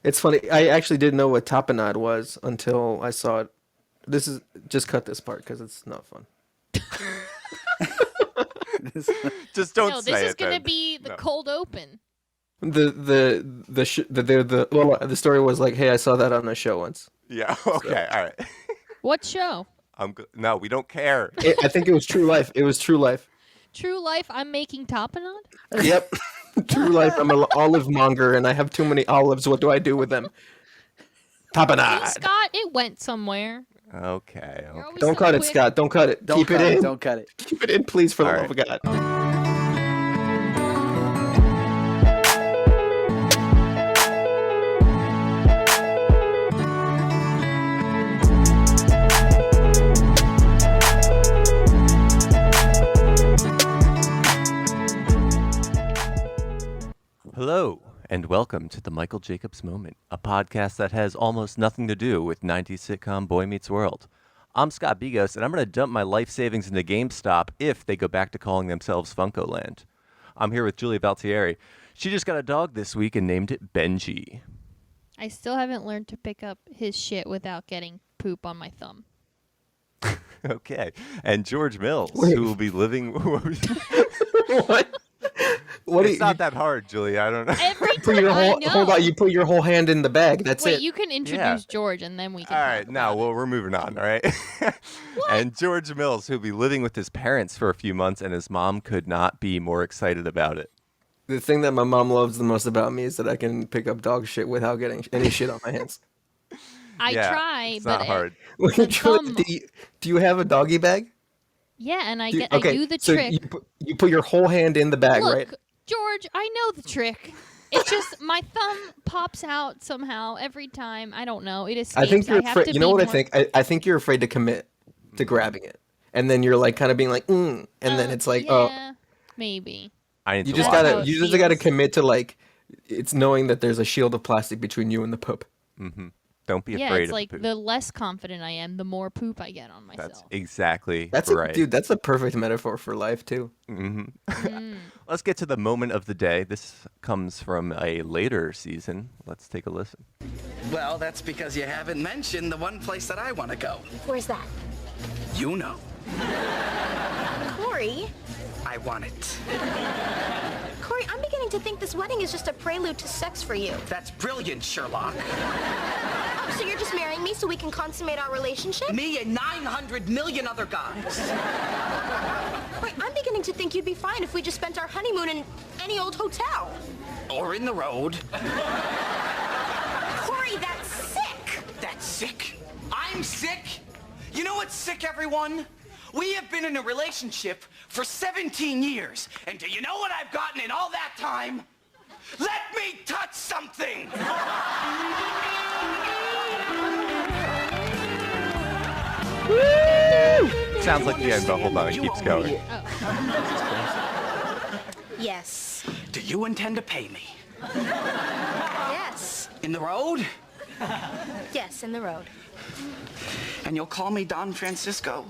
It's funny. I actually didn't know what tapenade was until I saw it. This is just cut this part because it's not fun. Just don't No, say this is it gonna then. be the No. cold open. The story was like, hey, I saw that on a show once. Yeah. Okay. All right. What show? No, we don't care. I think it was True Life. It was True Life. True Life. I'm making tapenade. Yep. True Life. I'm an olive monger and I have too many olives. What do I do with them? Hey, Tapenade. Scott, it went somewhere. Okay. You're always Don't so cut it, quick. Scott. Don't cut it. Don't Keep cut it in. Don't cut it. Keep it in, please, for the All love of God. Hello, and welcome to the Michael Jacobs Moment, a podcast that has almost nothing to do with 90s sitcom Boy Meets World. I'm Scott Bigos, and I'm going to dump my life savings into GameStop if they go back to calling themselves Funkoland. I'm here with Julia Valtieri. She just got a dog this week and named it Benji. I still haven't learned to pick up his shit without getting poop on my thumb. Okay. And George Mills, Wait. who will be living... What? What do It's not that hard, Julia. I don't know. Every put time your I whole know. hold on, you put your whole hand in the bag. That's Wait, it. you can introduce George and then we can All talk right, now, about well, it. we're moving on, all right? And George Mills, who'll be living with his parents for a few months, and his mom could not be more excited about it. The thing that my mom loves the most about me is that I can pick up dog shit without getting any shit on my hands. I Yeah, try, it's but not hard. The thumb- Do you have a doggy bag? yeah, and I Do you- get I do the so trick. you put your whole hand in the bag, Look, right? George, I know the trick. It's just my thumb pops out somehow every time. I don't know. It escapes. I think you're have afraid. to You know be what I more- think? I think you're afraid to commit to grabbing it, and then you're like kind of being like, and then it's like, yeah, maybe. I need you to just watch how gotta it it. you just gotta feels. commit to like, it's knowing that there's a shield of plastic between you and the poop. Don't be Yeah, afraid it's of like the poop. the less confident I am, the more poop I get on myself. That's exactly That's right. dude. That's a perfect metaphor for life too. Let's get to the moment of the day. This comes from a later season. Let's take a listen. Well, that's because you haven't mentioned the one place that I want to go. Where's that? You know, Corey? I want it. Corey, I'm beginning to think this wedding is just a prelude to sex for you. That's brilliant, Sherlock. Oh, so you're just marrying me so we can consummate our relationship? Me and 900 million other guys. Corey, I'm beginning to think you'd be fine if we just spent our honeymoon in any old hotel. Or in the road. Corey, that's sick! That's sick. I'm sick. You know what's sick, everyone? We have been in a relationship for 17 years. And do you know what I've gotten in all that time? Let me touch something! Sounds like the end, but hold on, it keeps going. Yes. Do you intend to pay me? Yes. In the road? Yes, in the road. And you'll call me Don Francisco?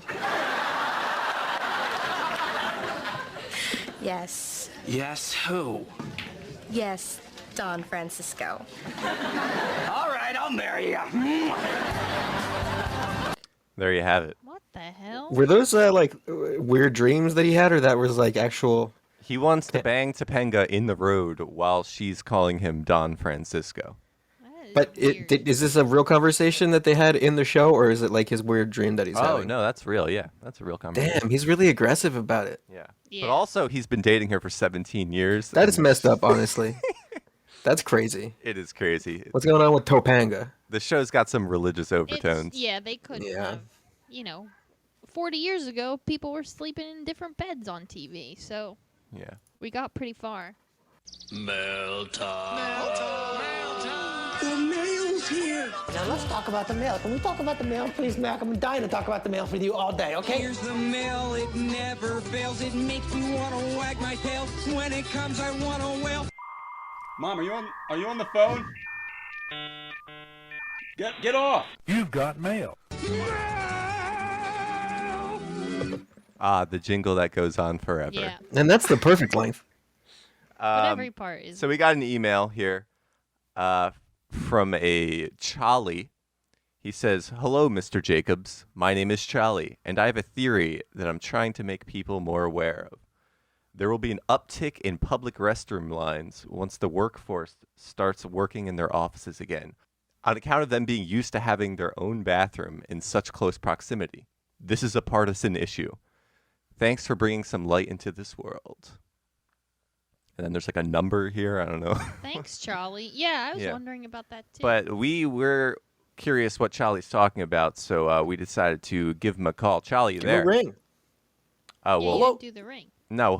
Yes. Yes, who? Yes, Don Francisco. All right, I'll marry you. There you have it. What the hell? Were those like weird dreams that he had, or that was like actual? He wants to bang Topanga in the road while she's calling him Don Francisco. That is But weird. is this a real conversation that they had in the show, or is it like his weird dream that he's Oh, having? no, that's real. Yeah, that's a real conversation. Damn, he's really aggressive about it. Yeah. Yeah. But also, he's been dating her for 17 years. That is and messed up, honestly. That's crazy. It is crazy. What's going on with Topanga? The show's got some religious It's- overtones. yeah, they could Yeah. have, 40 years ago, people were sleeping in different beds on TV, so Yeah. we got pretty far. Now let's talk about the mail. Can we talk about the mail, please, Mac? I'm dying to talk about the mail with you all day, okay? Here's the mail, it never fails. It makes me wanna wag my tail. When it comes, I wanna wail. Mom, are you on the phone? Get off. You've got mail. Ah, the jingle that goes on forever. Yeah, And that's the perfect length. but every part is. So we got an email here from a Charlie. He says, "Hello, Mr. Jacobs. My name is Charlie, and I have a theory that I'm trying to make people more aware of. There will be an uptick in public restroom lines once the workforce starts working in their offices again, on account of them being used to having their own bathroom in such close proximity. This is a partisan issue. Thanks for bringing some light into this world." And then there's like a number here. I don't know. Thanks, Charlie. Yeah, I was Yeah. wondering about that too. But we were curious what Charlie's talking about, so we decided to give him a call. Charlie, you Give him there? a ring. Oh, yeah, well, you didn't do the ring. no,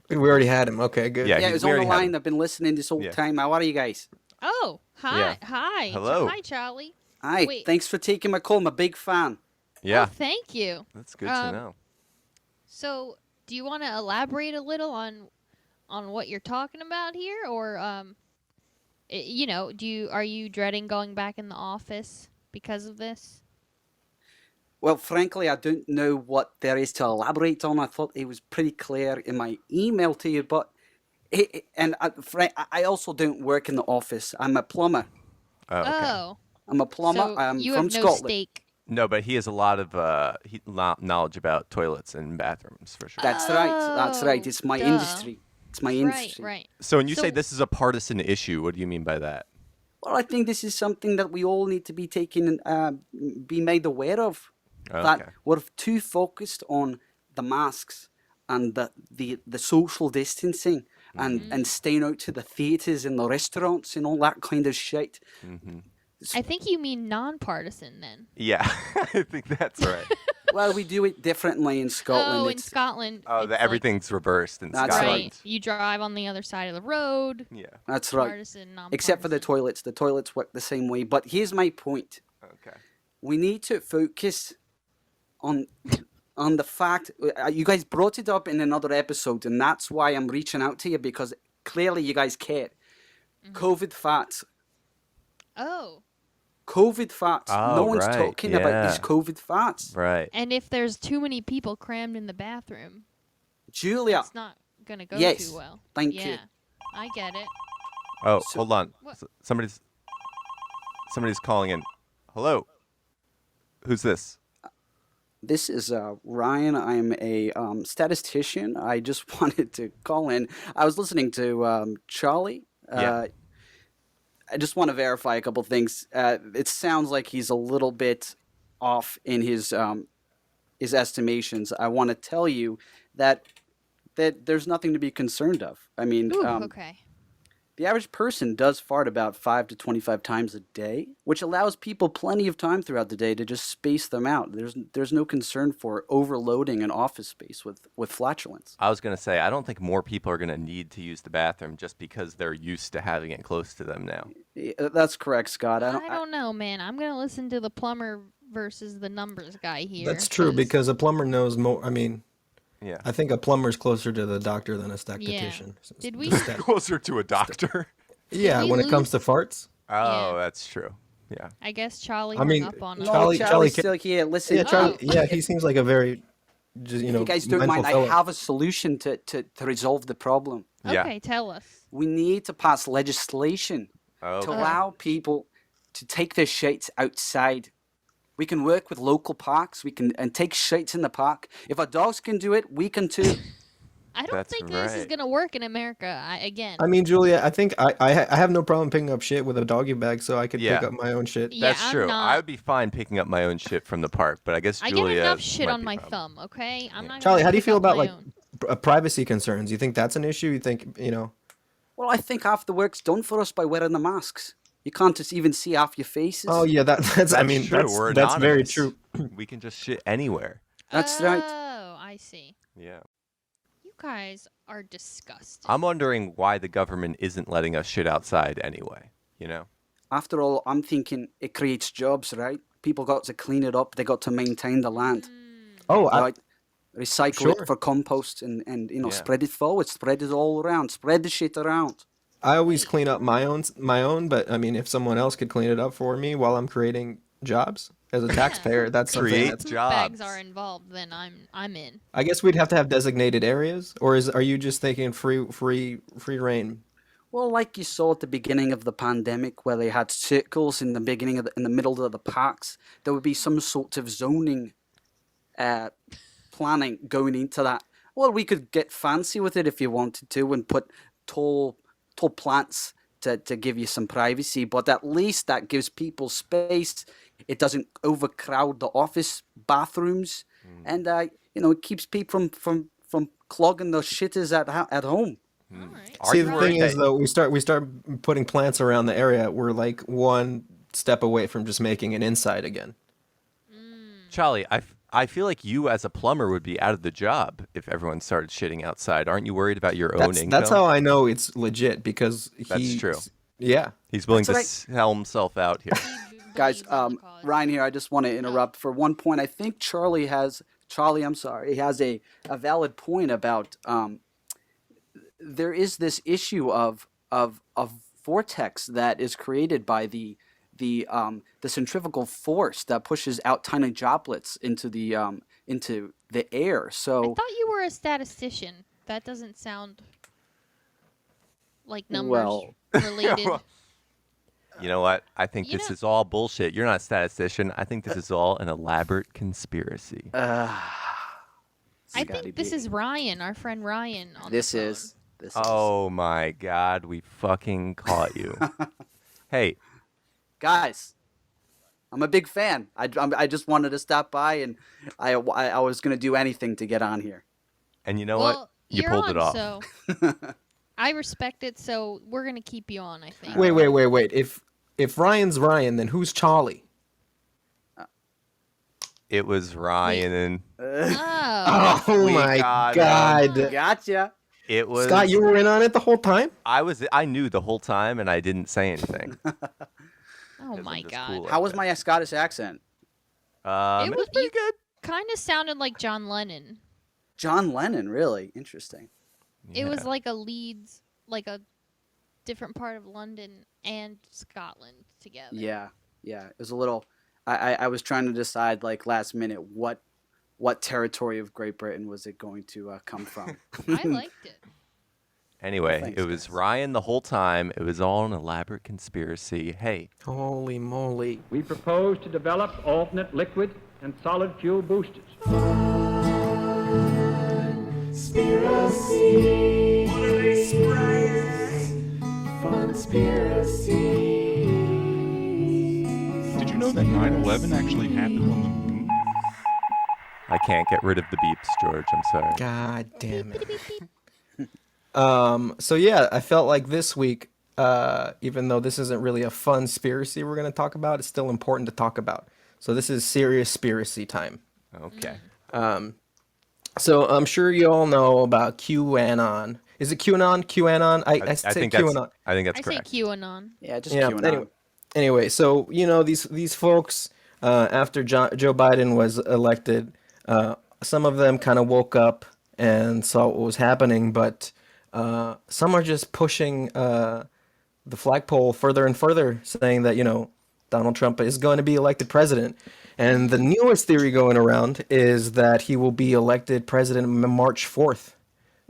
We already had him. Okay, good. Yeah, Yeah, he- it was we on the already had line. him. I've been listening this whole Yeah. time. How are you guys? Oh, hi, Yeah. hi. Hello. Hi, Charlie. Hi. Wait. Thanks for taking my call. I'm a big fan. yeah, Oh, thank you. that's good to know. So, do you want to elaborate a little on what you're talking about here, or you know, are you dreading going back in the office because of this? Well, frankly, I don't know what there is to elaborate on. I thought it was pretty clear in my email to you, but I also don't work in the office. I'm a plumber. Oh, okay. Oh, I'm a plumber. so I'm you from have no Scotland. stake. No, but he has a lot of knowledge about toilets and bathrooms for sure. That's right. That's right. Oh, It's my duh. industry. It's my Right, industry. right. So when you say So- this is a partisan issue, what do you mean by that? Well, I think this is something that we all need to be be made aware of. Okay. That we're too focused on the masks and the social distancing and staying out to the theatres and the restaurants and all that kind of shit. I think you mean nonpartisan then. Yeah, I think that's right. Well, we do it differently in Scotland. Oh, in It's- Scotland. Oh, it's like- everything's reversed in That's Scotland. right. You drive on the other side of the road. Yeah. That's right. Partisan, Except for the nonpartisan. toilets. The toilets work the same way. But here's my point. Okay. We need to focus on the fact you guys brought it up in another episode, and that's why I'm reaching out to you, because clearly you guys care. Mm-hmm. COVID fats. Oh, COVID fats. Oh, No one's right, talking about these yeah. COVID fats. Right. and if there's too many people crammed in the bathroom, Julia, it's not gonna go Yes, too well. thank yeah, you. I get it. Oh, So- hold on. What? Somebody's calling in. Hello. Who's this? this is Ryan. I'm a statistician. I just wanted to call in. I was listening to Charlie. Yeah. I just want to verify a couple things. It sounds like he's a little bit off in his estimations. I want to tell you that there's nothing to be concerned of. I mean, Ooh, okay. the average person does fart about 5 to 25 times a day, which allows people plenty of time throughout the day to just space them out. There's no concern for overloading an office space with flatulence. I was going to say, I don't think more people are going to need to use the bathroom just because they're used to having it close to them now. That's correct, Scott. I don't know, man. I'm gonna listen to the plumber versus the numbers guy here. That's true because a plumber knows more. I mean, Yeah. I think a plumber's closer to the doctor than a statistician. Did we- Closer to a doctor. Yeah, we when it comes to lose- farts. Oh, Yeah. that's true. Yeah. I guess Charlie I mean, hung up on No, us. Charlie- Charlie's ca- still here. Listen, Yeah, Charlie. Oh. Yeah, he seems like a very, just, if you guys don't mindful mind, I fellow. have a solution to resolve the problem. Yeah. Okay, tell us. We need to pass legislation Oh, to okay. allow people to take their shits outside. We can work with local parks. We can and take shits in the park. If our dogs can do it, we can too. I don't That's think this is right. gonna work in America. Again. I mean, Julia, I think I have no problem picking up shit with a doggy bag, so I could Yeah. pick up my own shit. Yeah, That's I'm true. not- I would be fine picking up my own shit from the park, but I guess I Julia get enough shit might on be my a problem. thumb. Okay, I'm not. Charlie, gonna how do you pick feel up my about like own. privacy concerns? You think that's an issue? You think Well, I think half the work's done for us by wearing the masks. You can't just even see half your faces. Oh yeah, that's. I mean, true. We're that's very anonymous. true. We can just shit anywhere. That's right. Oh, I see. Yeah. You guys are disgusting. I'm wondering why the government isn't letting us shit outside anyway. You know? After all, I'm thinking it creates jobs, right? People got to clean it up. They got to maintain the land. Oh, Right? Recycle Sure. it for compost and Yeah. spread it forward. Spread it all around. Spread the shit around. I always clean up my own, but I mean, if someone else could clean it up for me while I'm creating jobs as a taxpayer, that's something Create that's. Poop jobs. bags are involved, then I'm in. I guess we'd have to have designated areas, or are you just thinking free reign? Well, like you saw at the beginning of the pandemic, where they had circles in the beginning of in the middle of the parks, there would be some sort of zoning uh, planning going into that. Well, we could get fancy with it if you wanted to, and put tall plants to give you some privacy. But at least that gives people space. It doesn't overcrowd the office bathrooms, and it keeps people from clogging the shitters at home. All right. Are See, you the worried thing is, that- though, we start putting plants around the area. We're like one step away from just making an inside again. Charlie, I feel like you as a plumber would be out of the job if everyone started shitting outside. Aren't you worried about your own income? That's how I know it's legit, because That's true. Yeah. He's willing to That's sell himself out here. Guys, Believes in the cause. Ryan here. I just want to interrupt for one point. I think Charlie, I'm sorry, he has a valid point about there is this issue of vortex that is created by the centrifugal force that pushes out tiny droplets into the air. I So thought you were a statistician. That doesn't sound like numbers Well- related. You know what? I think You this know- is all bullshit. You're not a statistician. I think this is all an elaborate conspiracy. I gotta think this be. is Ryan, our friend Ryan. On this the phone. is this is. Oh my God, we fucking caught you. Hey, Guys, I'm a big fan. I just wanted to stop by, and I was gonna do anything to get on here. and you know Well, what? You you're pulled on, it off. So I respect it. So we're gonna keep you on. I think. Wait. If Ryan's Ryan, then who's Charlie? It was Ryan, and Oh. Oh We my got God. Gotcha. it was. Scott, you were in on it the whole time? I knew the whole time, and I didn't say anything. Oh I'm my just God. cool. How was my Scottish accent? It It was was pretty good. Kind of sounded like John Lennon. John Lennon, really interesting. It was Yeah. like a Leeds, like a different part of London and Scotland together. Yeah. It was a little. I was trying to decide like last minute what territory of Great Britain was it going to come from. I liked it. Anyway, Thanks, it was guys. Ryan the whole time. It was all an elaborate conspiracy. Hey, Holy moly. We propose to develop alternate liquid and solid fuel boosters. Did you know that 9/11 actually happened on the moon? I can't get rid of the beeps, George. I'm sorry. God damn it. So yeah, I felt like this week, even though this isn't really a fun conspiracy we're gonna talk about, it's still important to talk about. So this is serious conspiracy time. Okay. So I'm sure you all know about QAnon. Is it QAnon? QAnon? I say think QAnon. I think that's I say correct. QAnon. Yeah, just Yeah. QAnon. Anyway, so these folks, after Joe Biden was elected, some of them kind of woke up and saw what was happening, but some are just pushing the flagpole further and further, saying that Donald Trump is going to be elected president. And the newest theory going around is that he will be elected president March 4th.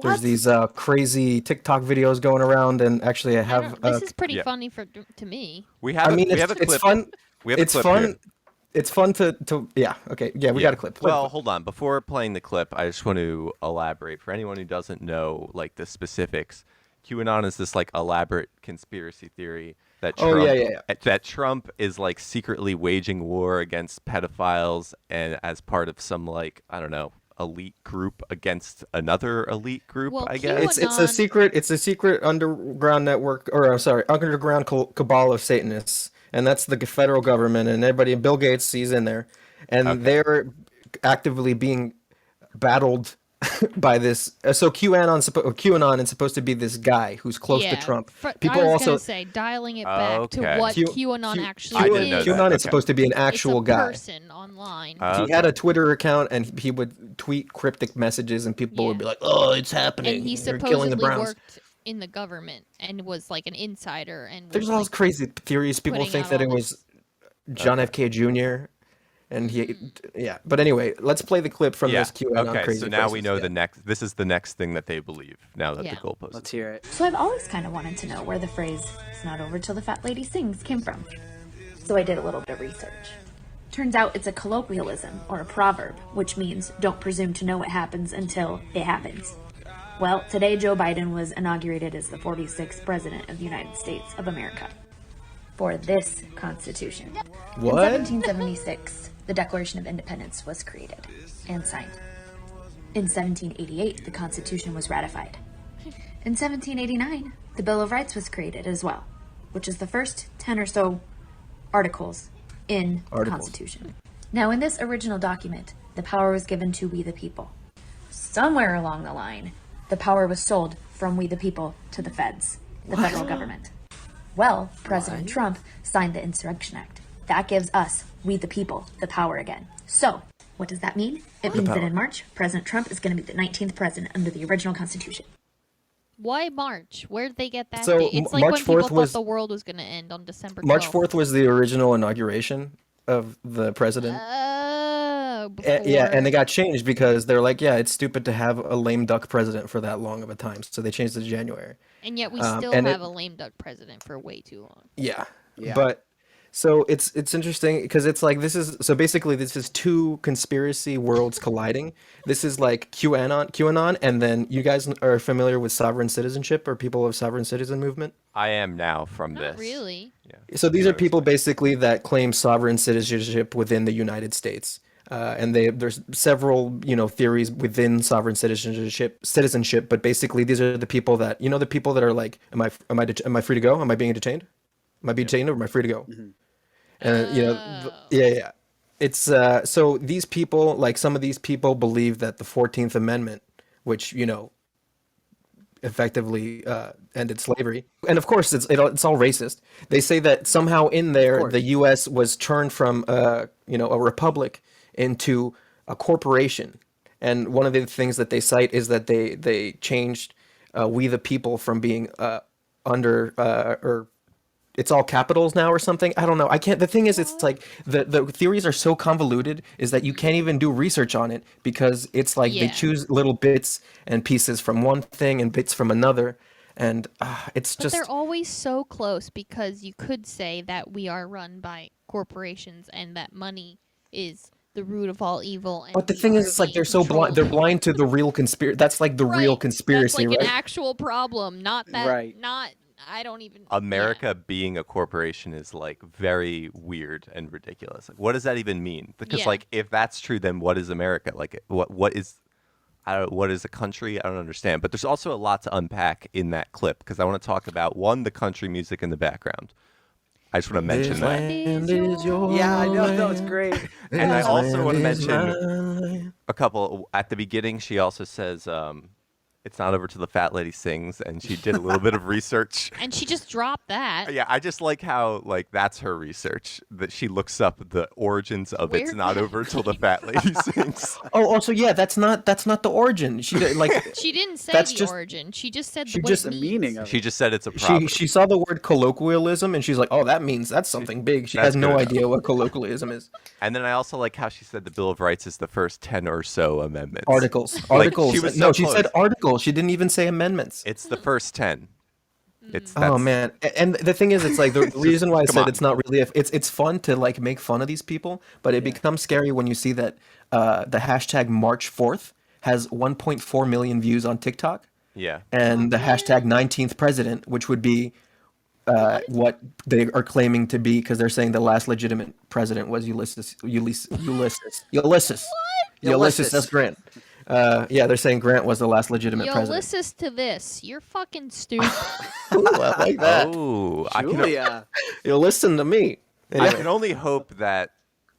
There's these crazy TikTok videos going around, and actually I have. This is pretty yeah. funny to me. We have. I mean, we have a clip. it's fun. We have a It's clip fun. here. It's fun to yeah. Okay, yeah, we got a clip. Well, hold on. Before playing the clip, I just want to elaborate for anyone who doesn't know like the specifics. QAnon is this like elaborate conspiracy theory that Oh, Trump, yeah. that Trump is like secretly waging war against pedophiles and as part of some like I don't know elite group against another elite group. Well, I guess It's a secret. It's a secret underground network, or sorry, underground cabal of Satanists, and that's the federal government and everybody. Bill Gates, he's in there, and they're actively being battled by this. So QAnon is supposed to be this guy who's close to Trump. I was gonna say dialing it back to Okay. what Q- QAnon Q- actually I is. didn't know that. QAnon Okay. is supposed to be an actual it's a guy. person online. He had a Twitter account, and he would tweet cryptic messages, and people would be like, "Oh, it's happening! and he They're killing the supposedly Browns." worked in the government and was like an insider. And There's was, all these like, crazy theories. People putting think out that all it was John F.K. Jr. and yeah. But anyway, let's play the clip from Yeah. this QAnon Okay. crazy So now we person. know Yeah. the next. This is the next thing that they believe. Now that Yeah. the goalpost. Let's hear it. So I've always kind of wanted to know where the phrase, "It's not over till the fat lady sings," came from. So I did a little bit of research. Turns out it's a colloquialism, or a proverb, which means don't presume to know what happens until it happens. Well, today Joe Biden was inaugurated as the 46th President of the United States of America. For this Constitution. What? In 1776, the Declaration of Independence was created and signed. In 1788, the Constitution was ratified. In 1789, the Bill of Rights was created as well, which is the first 10 or so articles in the Constitution. Now, in this original document, the power was given to we the people. Somewhere along the line, the power was sold from we the people to the feds, the federal government. Well, President Trump signed the Insurrection Act. That gives us, we the people, the power again. So, what does that mean? It means that in March, President Trump is going to be the 19th president under the original Constitution. Why March? Where did they get that So, date? It's like March when people 4th thought was- the world was going to end on December 12th. March 4th was the original inauguration of the president. Oh, Yeah, and they got changed because they're like, yeah, it's stupid to have a lame duck president for that long of a time. So they changed it to January. And yet we still and have it- a lame duck president for way too long. Yeah. Yeah. But so it's interesting because it's like this is two conspiracy worlds colliding. This is like QAnon, and then you guys are familiar with sovereign citizenship or people of sovereign citizen movement. I am now from Not this. really. So these are people basically that claim sovereign citizenship within the United States. And there's several, theories within sovereign citizenship, but basically these are the people that, the people that are like, am I free to go? Am I being detained? Am I being detained or am I free to go? And yeah. It's so these people, like some of these people believe that the 14th Amendment, which, effectively ended slavery. And of course, it's all racist. They say that somehow in there, the U.S. was turned from, a republic into a corporation. And one of the things that they cite is that they changed we the people from being under or it's all capitals now or something. I don't know. The thing is, it's like the theories are so convoluted is that you can't even do research on it because it's like they choose little bits and pieces from one thing and bits from another. And it's But just. they're always so close because you could say that we are run by corporations and that money is the root of all evil. And But the thing is, it's like they're so blind. They're blind to the real conspiracy. That's like the real conspiracy, That's like right? an actual problem, not that. Right. Not. I don't even. America being a corporation is like very weird and ridiculous. Like, what does that even mean? Because Yeah. like if that's true, then what is America? Like what is what is a country? I don't understand. But there's also a lot to unpack in that clip because I want to talk about the country music in the background. I just want to mention that. Yeah, I know. No, it's great. And I also want to mention a couple at the beginning. She also says, "It's not over till the fat lady sings," and she did a little bit of research. And she just dropped that. Yeah, I just like how that's her research that she looks up the origins of "It's not over till the fat lady sings." Oh, also, yeah, that's not the origin. She did, like. She didn't say That's the just- origin. She just said she what just- it the means. meaning of She just said it's a proverb. She saw the word colloquialism and she's like, oh, that's something big. She That's has no good. idea what colloquialism is. And then I also like how she said the Bill of Rights is the first 10 or so amendments. Articles. Like, Articles. she was No, so she close. said articles. She didn't even say amendments. It's the first 10. It's Oh that's- man! And the thing is, it's like the reason why I Come said on. it's not really. It's fun to like make fun of these people, but it becomes scary when you see that the hashtag March 4th has 1.4 million views on TikTok, Yeah. and the hashtag 19th president, which would be what they are claiming to be, because they're saying the last legitimate president was Ulysses S. Grant. Yeah, they're saying Grant was the last legitimate Yo, president. listen to this. You're fucking stupid. Ooh, I like that. Oh, Julia. You listen to me. I Anyway. can only hope that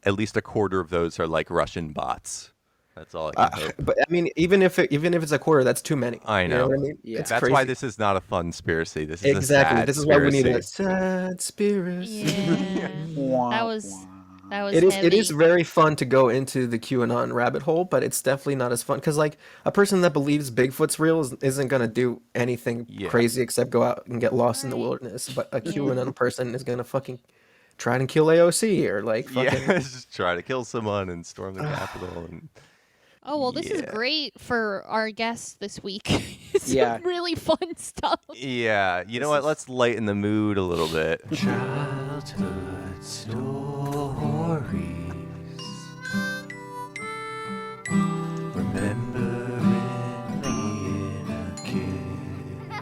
at least a quarter of those are like Russian bots. That's all I can hope. But I mean, even if it's a quarter, that's too many. I You know. what I mean? Yeah. It's That's crazy. why this is not a fun conspiracy. This is Exactly. a sad This is why we need a conspiracy. sad conspiracy. Yeah. that was It is. heavy. It is very fun to go into the QAnon rabbit hole, but it's definitely not as fun because, like, a person that believes Bigfoot's real isn't gonna do anything Yeah. crazy except go out and get lost in the wilderness. But a QAnon person is gonna fucking try and kill AOC or like fucking. Yeah, just try to kill someone and storm the Capitol. And Oh, well, this is Yeah. great for our guests this week. It's Yeah. really fun stuff. yeah, you know what? Let's lighten the mood a little bit. Childhood stories. Remembering being a kid.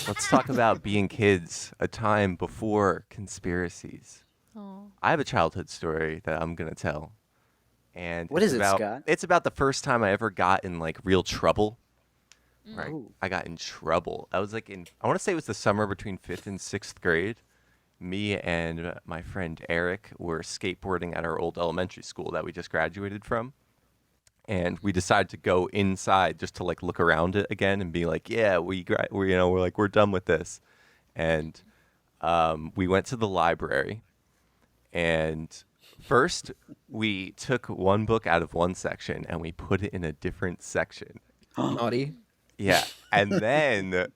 Let's talk about being kids, a time before conspiracies. Oh. I have a childhood story that I'm gonna tell, and What it's is it, about, Scott? It's about the first time I ever got in like real trouble. Right, Ooh. I got in trouble. I was like I want to say it was the summer between 5th and 6th grade. Me and my friend Eric were skateboarding at our old elementary school that we just graduated from, and we decided to go inside just to like look around it again and be like, yeah, we're done with this, and we went to the library. And first, we took one book out of one section and we put it in a different section. Naughty. Yeah. And then there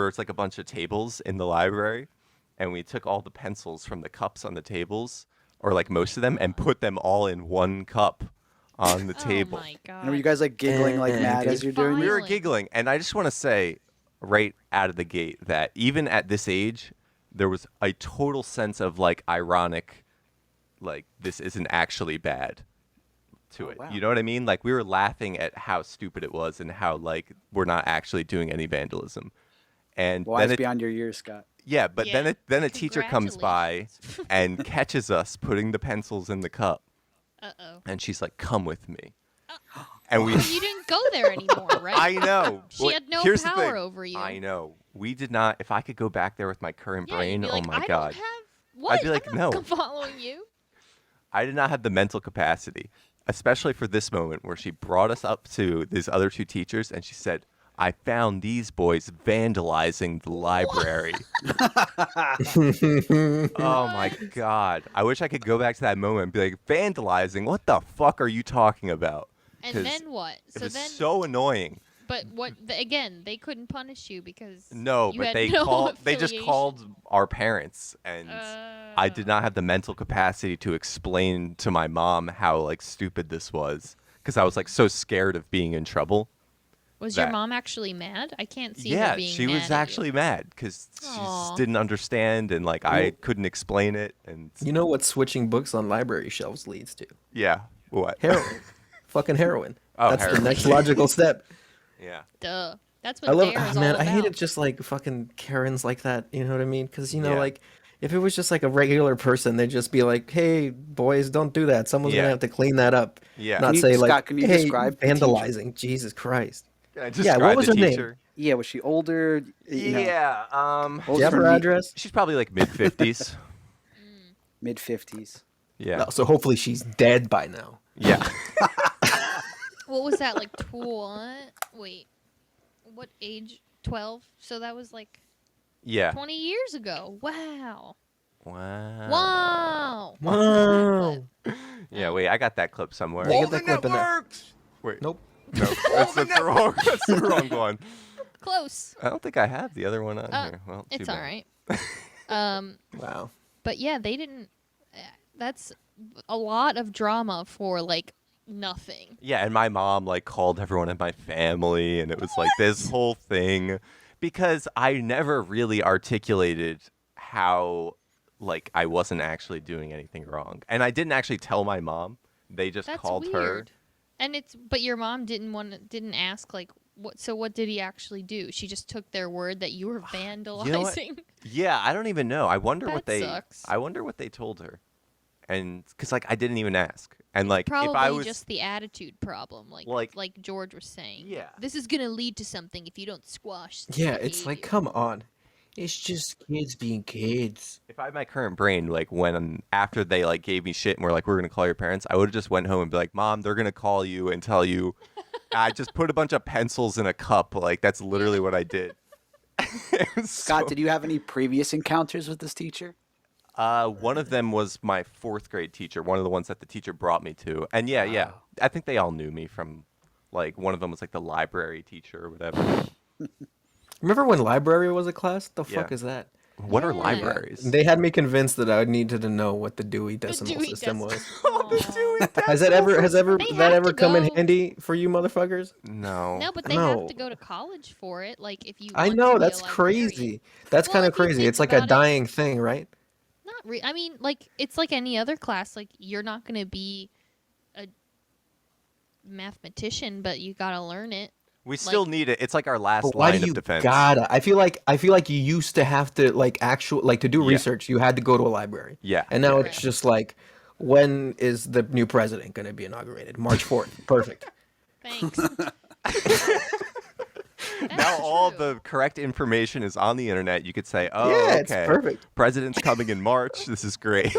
was like a bunch of tables in the library, and we took all the pencils from the cups on the tables, or like most of them, and put them all in one cup on the table. Oh my god. And were you guys like giggling like mad as you're doing We this? were Violent. giggling, and I just want to say right out of the gate that even at this age, there was a total sense of like ironic, like this isn't actually bad to it. wow. You know what I mean? Like we were laughing at how stupid it was and how like we're not actually doing any vandalism. And Wise then beyond your years, Scott. yeah, but Yeah. then a teacher comes by Congratulations. and catches us putting the pencils in the cup, Uh-oh. and she's like, "Come with me." And we You didn't go there anymore, right? I know. She Well, had no here's the power thing. over you. I know. We did not. If I could go back there with my current Yeah, brain, you'd be like, oh my I god, Don't have... What? be like, I'm not no. following you. I did not have the mental capacity, especially for this moment where she brought us up to these other two teachers and she said, "I found these boys vandalizing the library." Oh my god! I wish I could go back to that moment and be like, "Vandalizing? What the fuck are you talking about?" And 'Cause then what? It So was then, so annoying. but what? Again, they couldn't punish you because No, you but had they no they just affiliation. called our parents, and I did not have the mental capacity to explain to my mom how like stupid this was because I was like so scared of being in trouble. Was your that- mom actually mad? I can't see her Yeah, being she mad was at you. actually mad because she Aw. just didn't understand, and like I couldn't explain it, and You know what switching books on library shelves leads to? yeah, what? Heroin. Fucking heroin. Oh, That's heroin. the next logical step. Yeah. Duh. That's what I love, Dare is man, all I about. hate it just like fucking Karens like that. You know what I mean? Because, you know, Yeah. like, if it was just like a regular person, they'd just be like, hey, boys, don't do that. Someone's Yeah. going to have to clean that up. Yeah. Not Can you- say, like, Scott, can you hey, describe the teacher? vandalizing. Jesus Christ. Can I Yeah, describe what was the her name? teacher? Yeah, was she older? You know, Yeah. what Do you was have her me- address? She's probably like mid-50s. Mid-50s. Yeah. Oh, so hopefully she's dead by now. Yeah. What was that like? Wait, what age? 12. So that was like Yeah. 20 years ago. Wow. Wow. Wow. Wow. Yeah, wait, I got that clip somewhere. Yeah, get that clip in there. Wait. Nope. No, that's the wrong one. Close. I don't think I have the other one on Uh, here. Well, too It's bad. all right. Wow. But yeah, they didn't. That's a lot of drama for like nothing. Yeah, and my mom like called everyone in my family, and it was like this whole thing because I never really articulated how like I wasn't actually doing anything wrong, and I didn't actually tell my mom. They just That's called weird. her. And but your mom didn't ask like what. So what did he actually do? She just took their word that you were vandalizing. You know what? Yeah, I don't even know. I wonder what That they. sucks. I wonder what they told her, and because like I didn't even ask, and like Probably if I was just the attitude problem, like George was saying. Yeah. This is gonna lead to something if you don't squash. This Yeah, it's like, behavior." come on. It's just kids being kids. If I had my current brain, like when after they like gave me shit and were like, "We're gonna call your parents," I would have just went home and be like, "Mom, they're gonna call you and tell you." I just put a bunch of pencils in a cup. Like that's literally what I did. Scott, did you have any previous encounters with this teacher? One of them was my 4th grade teacher. One of the ones that the teacher brought me to, and yeah, I think they all knew me from. Like one of them was like the library teacher or whatever. Remember when library was a class? The fuck Yeah. is that? What are Yeah. libraries? They had me convinced that I needed to know what the Dewey Decimal Dewey System Decimal. was. Aw. Has that ever They that have ever to come in go- handy for you motherfuckers? No. No, but they No. have to go to college for it. Like if you. I want to know be a that's librarian. crazy. That's Well, kind of if you crazy. think It's like a about it- dying thing, right? I mean, like it's like any other class. Like you're not gonna be a mathematician, but you gotta learn it. We still need it. It's like our last But why line do you of defense. gotta? I feel like you used to have to to do Yeah. research. You had to go to a library. Yeah. And now Correct. it's just like, when is the new president going to be inaugurated? March 4th. Perfect. Thanks. Now all the correct information is on the internet. You could say, "Oh, Yeah, okay, it's perfect. President's coming in March. This is great."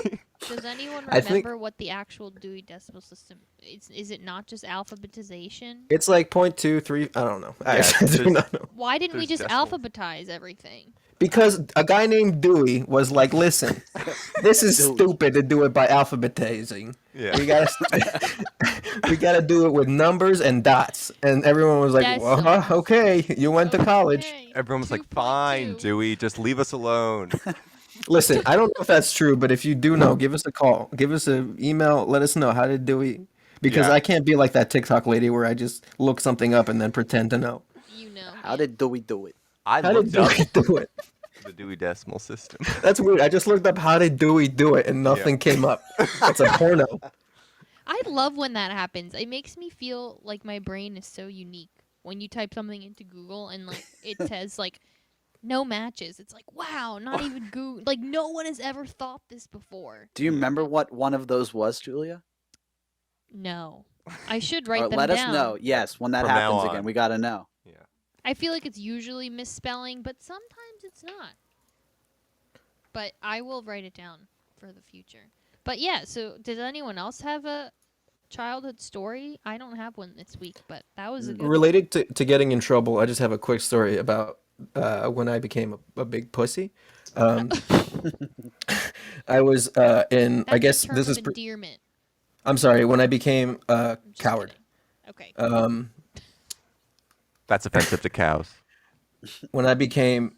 Does anyone I think- remember what the actual Dewey Decimal System is? Is it not just alphabetization? It's like 0.23. I don't know. I Yeah, actually do there's- not know. Why didn't we There's just decimals. alphabetize everything? Because a guy named Dewey was like, listen, this is stupid to do it by alphabetizing. Yeah. We gotta do it with numbers and dots. And everyone was like, Decimals. well, okay, you went to college. Okay, Everyone was like, "Fine, 2.2. Dewey, just leave us alone." Listen, I don't know if that's true, but if you do know, give us a call. Give us an email. Let us know. How did Dewey? Because Yeah. I can't be like that TikTok lady where I just look something up and then pretend to know. You know. How did Dewey do it? I How did looked up Dewey do it? the Dewey Decimal System. That's weird. I just looked up how did Dewey do it and nothing came up. It's a porno. I love when that happens. It makes me feel like my brain is so unique. When you type something into Google and like it says like no matches, it's like wow, not even Google. Like no one has ever thought this before. Do you remember what one of those was, Julia? No, I should write Or them let down. us know. Yes, when that From now happens again, on. we gotta know. I feel like it's usually misspelling, but sometimes it's not. But I will write it down for the future. But yeah, so did anyone else have a childhood story? I don't have one this week, but that was a good one. Related to getting in trouble, I just have a quick story about when I became a big pussy. I was in, That's I guess a term this of is, endearment. I'm sorry, when I became a Just coward. kidding. Okay. That's offensive to cows. When I became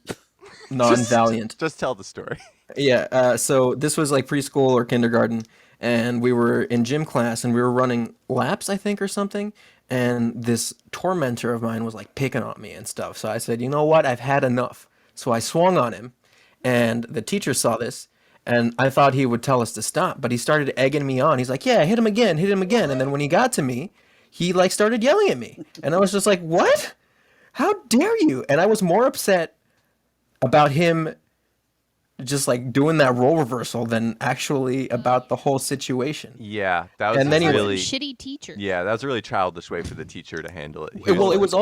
non-valiant. Just tell the story. Yeah, so this was like preschool or kindergarten, and we were in gym class, and we were running laps, I think, or something, and this tormentor of mine was like picking on me and stuff. So I said, you know what, I've had enough. So I swung on him, and the teacher saw this, and I thought he would tell us to stop, but he started egging me on. He's like, yeah, hit him again, and then when he got to me, he like started yelling at me, and I was just like, what? How dare you? And I was more upset about him just like doing that role reversal than actually about the whole situation. Yeah, that was And then he was- really Shitty teacher. Yeah, that was a really childish way for the teacher to handle it. He Well, was it was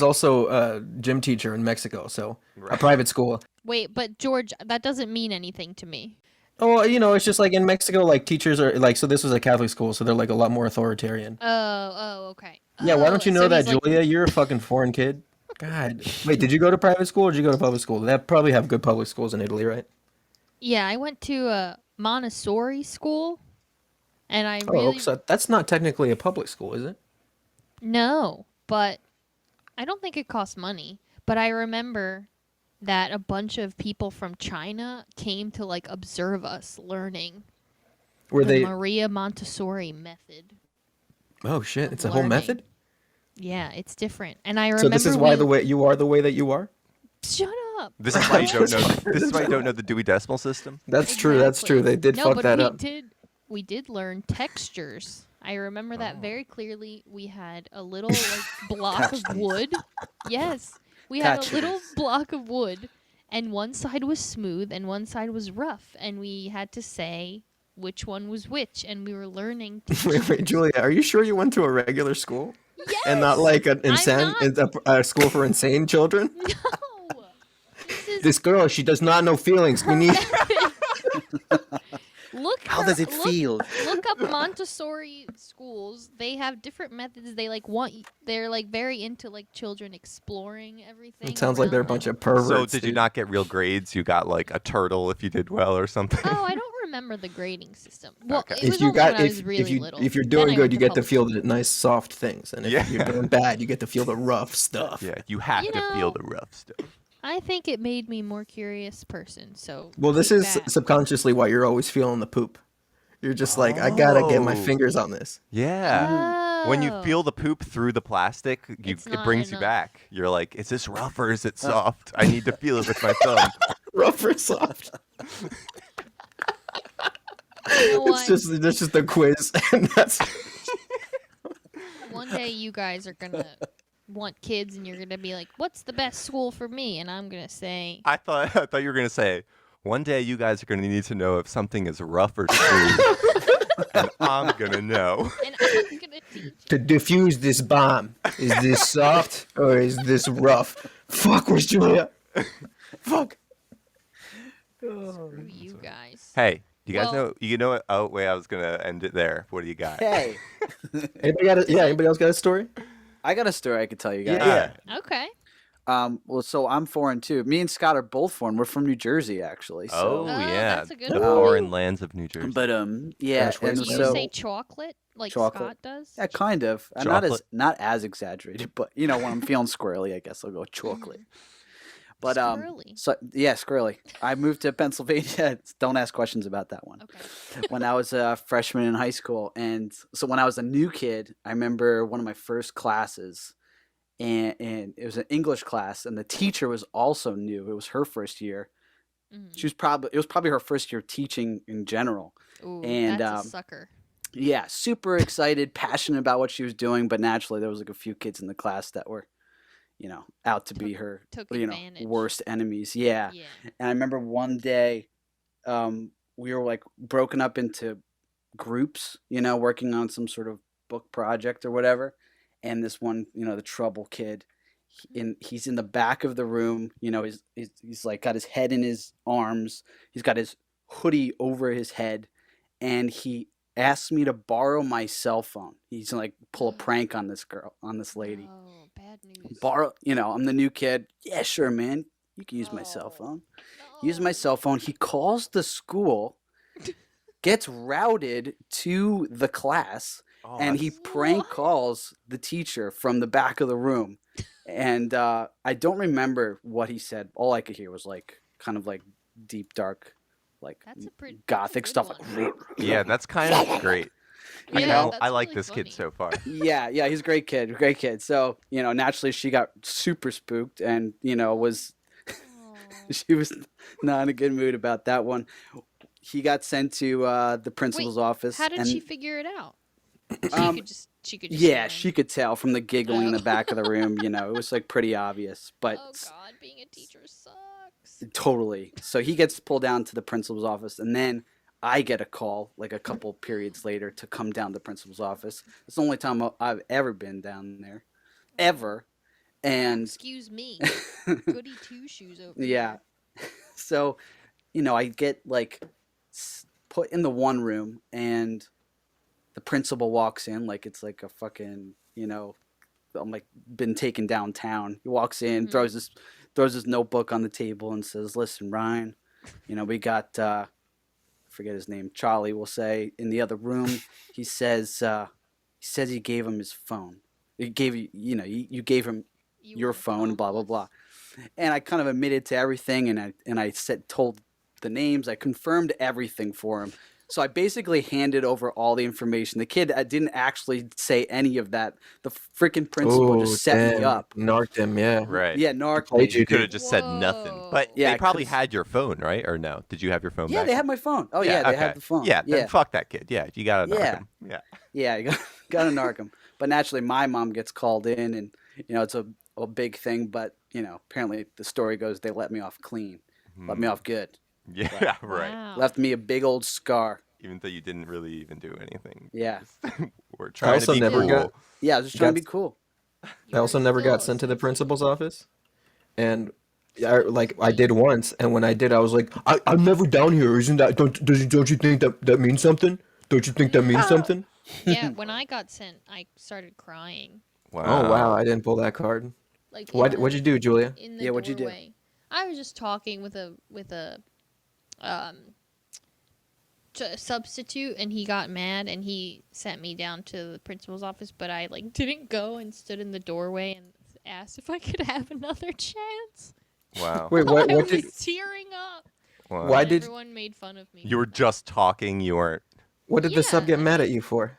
also, a gym teacher in Mexico, so a private school. Wait, but George, that doesn't mean anything to me. Oh, it's just like in Mexico, like teachers are like, so this was a Catholic school, so they're like a lot more authoritarian. Oh, okay. Yeah, why don't you Oh, know so that, he's like- Julia? You're a fucking foreign kid. God. Wait, did you go to private school or did you go to public school? They probably have good public schools in Italy, right? Yeah, I went to a Montessori school, and I Oh, really so that's not technically a public school, is it? no, but I don't think it costs money. But I remember that a bunch of people from China came to like observe us learning Were the they? Maria Montessori method. Oh shit! It's a whole learning. method. Yeah, it's different. And I remember So this is why we- the way you are the way that you are. Shut up. This is why you don't know. This is why you don't know the Dewey Decimal System. That's true. That's true. They did no, fuck but that we up. we did learn textures. I remember that Oh. very clearly. We had a little like block of wood. Yes, we had a little block of wood, and one side was smooth and one side was rough, and we had to say which one was which, and we were learning. Wait, Julia, are you sure you went to a regular school and not like an insane a school for insane children? No. This girl, she does not know feelings. We need. How does it feel? Look up Montessori schools. They have different methods. They like they're like very into like children exploring everything. It sounds like they're a around bunch them. of perverts. So did you dude. not get real grades? You got like a turtle if you did well or something. Oh, I don't remember the grading system. Well, Okay. it was If you only got when I was really little. if you're Then doing I good, went you to get to public feel school. the nice soft things, and if Yeah. you're doing bad, you get to feel the rough stuff. Yeah, you have You to feel know- the rough stuff. I think it made me more curious person. So Well, this take is that. subconsciously why you're always feeling the poop. You're just like, I gotta get my Oh. fingers on this. Yeah. When you Oh. feel the poop through the plastic, It's it not brings you enough. back. You're like, is this rough or is it soft? I need to feel it with my thumb. Rough or soft? You know It's what? just a quiz, and that's One day you guys are gonna want kids, and you're gonna be like, "What's the best school for me?" And I'm gonna say, I thought you were gonna say, one day you guys are gonna need to know if something is rough or smooth, and I'm gonna know. and I'm gonna teach. to defuse this bomb. Is this soft or is this rough? Fuck, where's Julia? Fuck. Screw you guys. Hey, you guys Well- know? You know what? Oh wait, I was gonna end it there. What do you got? Hey, Anybody else got a story? I got a story I could tell you guys. Yeah. Okay. Well, so I'm foreign too. Me and Scott are both foreign. We're from New Jersey, actually. Oh So. yeah, that's a good the one. foreign lands of New Jersey. But yeah, Gosh, where's and Do you so- say chocolate like Chocolate. Scott does? yeah, kind of. Chocolate. Not as exaggerated, but when I'm feeling squirrely, I guess I'll go chocolate. But Squirrely. so yeah, squirrely. I moved to Pennsylvania. Don't ask questions about that one. Okay. When I was a freshman in high school, and so when I was a new kid, I remember one of my first classes, and it was an English class, and the teacher was also new. It was her first year. Mhm. It was probably her first year teaching in general. Ooh, And, that's a sucker. Yeah, super excited, passionate about what she was doing, but naturally there was like a few kids in the class that were, out to be her, Took advantage. worst enemies. Yeah. Yeah. And I remember one day, we were like broken up into groups, working on some sort of book project or whatever. And this one, the trouble kid, he's in the back of the room. He's like got his head in his arms. He's got his hoodie over his head, and he asked me to borrow my cell phone. He's gonna like pull a prank on this lady. Oh, bad news. I'm the new kid. Yeah, sure, man. You can use my cell phone. Use my cell phone. He calls the school, gets routed to the class, Oh, and he prank calls the teacher from the back of the room. And I don't remember what he said. All I could hear was like kind of like deep, dark, like That's a pretty gothic stuff. One. yeah, that's kind of great. Yeah, I that's like really this funny. kid so far. Yeah, he's a great kid. So, naturally she got super spooked and, she was not in a good mood about that one. He got sent to the principal's office. How did and, she figure it out? She could just Yeah, learn. she could tell from the giggling in the back of the room, it was like pretty obvious, but Oh God, being a teacher sucks. totally. So he gets pulled down to the principal's office, and then I get a call like a couple periods later to come down to the principal's office. It's the only time I've ever been down there, ever. And Excuse me, goody two shoes over yeah, so I get like put in the one room, and the principal walks in like it's like a fucking I'm like been taken downtown. He walks in, throws his notebook on the table, and says, "Listen, Ryan, we got forget his name, Charlie. We'll say in the other room." He says he gave him his phone. He gave you gave him your phone, and blah blah blah. And I kind of admitted to everything, and I told the names. I confirmed everything for him. So I basically handed over all the information. The kid didn't actually say any of that. The freaking principal just set me up. Narked him, yeah. Right. Yeah, narked Played me. You could have just said nothing. But Yeah, they probably 'cause- had your phone, right? Or no? Did you have your phone Yeah, back? they had my phone. Oh yeah, they had the phone. Yeah, then yeah, fuck that kid. Yeah, you gotta knock Yeah. him. Yeah. yeah. You got to narc him. But naturally, my mom gets called in, and it's a big thing. But apparently the story goes they let me off clean, let me off good, Yeah, right. Wow. left me a big old scar. Even though you didn't really even do anything. Yeah. We're trying to also be never cool. got- Yeah, I was just trying to be That's- cool. I also never got sent to the principal's office, and I did once, and when I did, I was like, I'm never down here. Isn't that don't you think that means something? Don't you think that means something? Yeah, when I got sent, I started crying. Wow. Oh wow, I didn't pull that card. Like What'd you do, Julia? In the Yeah, what'd you do? doorway. I was just talking with a substitute, and he got mad, and he sent me down to the principal's office. But I didn't go and stood in the doorway and asked if I could have another chance. Wow. Wait, what? I What was did? tearing up. Wow. Why And did? everyone made fun of me? You were just talking. You weren't. What did the sub Yeah, get mad at you for?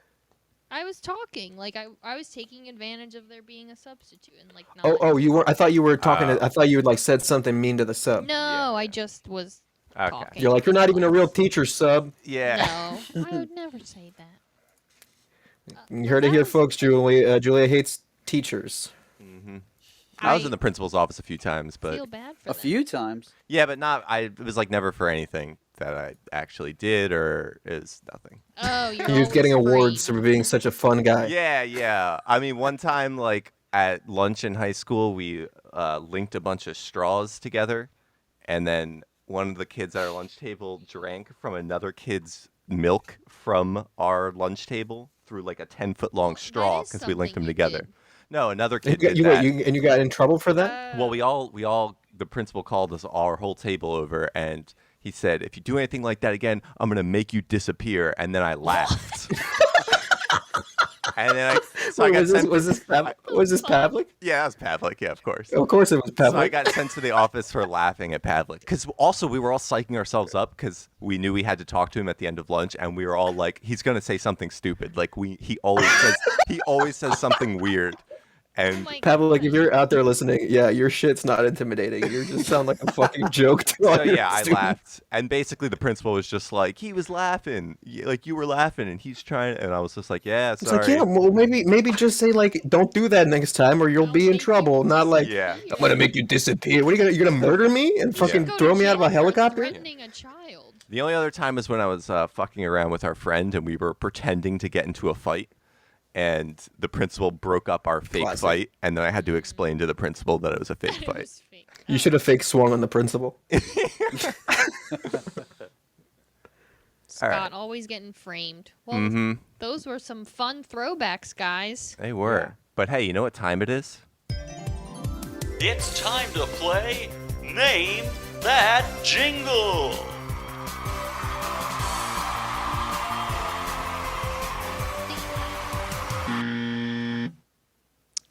I was talking. Like I was taking advantage of there being a substitute and like not. Oh, you were. I thought you were talking. Oh. I thought you had like said something mean to the sub. No, I just was Okay. talking. You're like, you're not even a real teacher, sub. Yeah. No, I would never say that. You heard it here, folks. Julia hates teachers. I was in the principal's office a few times, but feel bad for A them. few times. yeah, but not. It was like never for anything that I actually did, or is nothing. Oh, you're He was getting always awards free. for being such a fun guy. Yeah. I mean, one time, like at lunch in high school, we linked a bunch of straws together, and then one of the kids at our lunch table drank from another kid's milk from our lunch table through like a 10-foot long straw is because we linked them something you together. did. No, another You kid got, did you, that. and you got in trouble for that? Well, we all, the principal called us our whole table over, and he said, "If you do anything like that again, I'm gonna make you disappear." And then I laughed. And then I Wait, got was this sent. was this Pavlik? Yeah, it was Pavlik. Yeah, of course. Of course it was Pavlik. So I got sent to the office for laughing at Pavlik. Because also we were all psyching ourselves up because we knew we had to talk to him at the end of lunch, and we were all like, "He's gonna say something stupid." Like he always says something weird. And my Pavlik, if you're out there listening, yeah, your shit's not intimidating. You just sound like a fucking joke to all so your yeah, I students. laughed, and basically the principal was just like, "He was laughing, like you were laughing, and he's trying," and I was just like, "Yeah, It's sorry." like, yeah, well, maybe just say like, don't do that next time, or you'll be in trouble. Not like, Yeah. I'm gonna make you disappear. What are you're gonna murder me and fucking Go to throw me out of jail a for helicopter? Threatening a child. The only other time was when I was fucking around with our friend, and we were pretending to get into a fight. And the principal broke up our fake Classic. fight, and then I had to explain to the principal that it was a fake It fight. was fake. You should have fake swung on the principal. Scott always getting framed. Well, those were some fun throwbacks, guys. They were. But hey, you know what time it is? It's time to play Name That Jingle.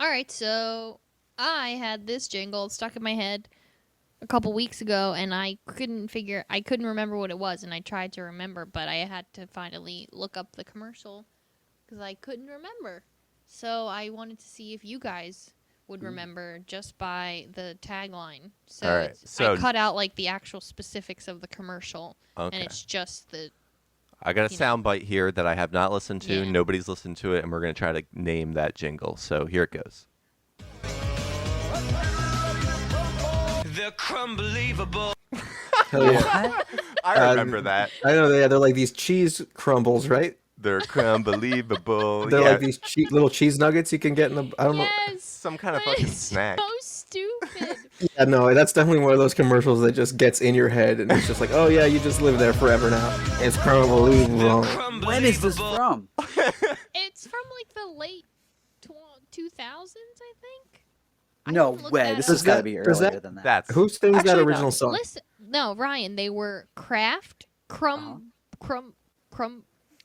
All right, so I had this jingle stuck in my head a couple weeks ago, and I couldn't remember what it was, and I tried to remember, but I had to finally look up the commercial because I couldn't remember. So I wanted to see if you guys would remember just by the tagline. So, All right, so- I cut out like the actual specifics of the commercial, Okay. and it's just the I got a sound bite here that I have not listened to. Yeah. Nobody's listened to it, and we're going to try to name that jingle. So here it goes. The Crumbelievable. Hell yeah. I remember that. I know they're like these cheese crumbles, right? They're unbelievable. They're Yeah, like these little cheese nuggets you can get in the. I don't know. yes, some kind of that fucking is snack. So stupid. Yeah, no, that's definitely one of those commercials that just gets in your head, and it's just like, oh yeah, you just live there forever now. It's unbelievable. When is this from? It's from like the late 2000s, I think. I No can look way. that This up. has got to be Does earlier that- than that. That's Who sings that Actually, no. original song? Listen, no, Ryan, they were Kraft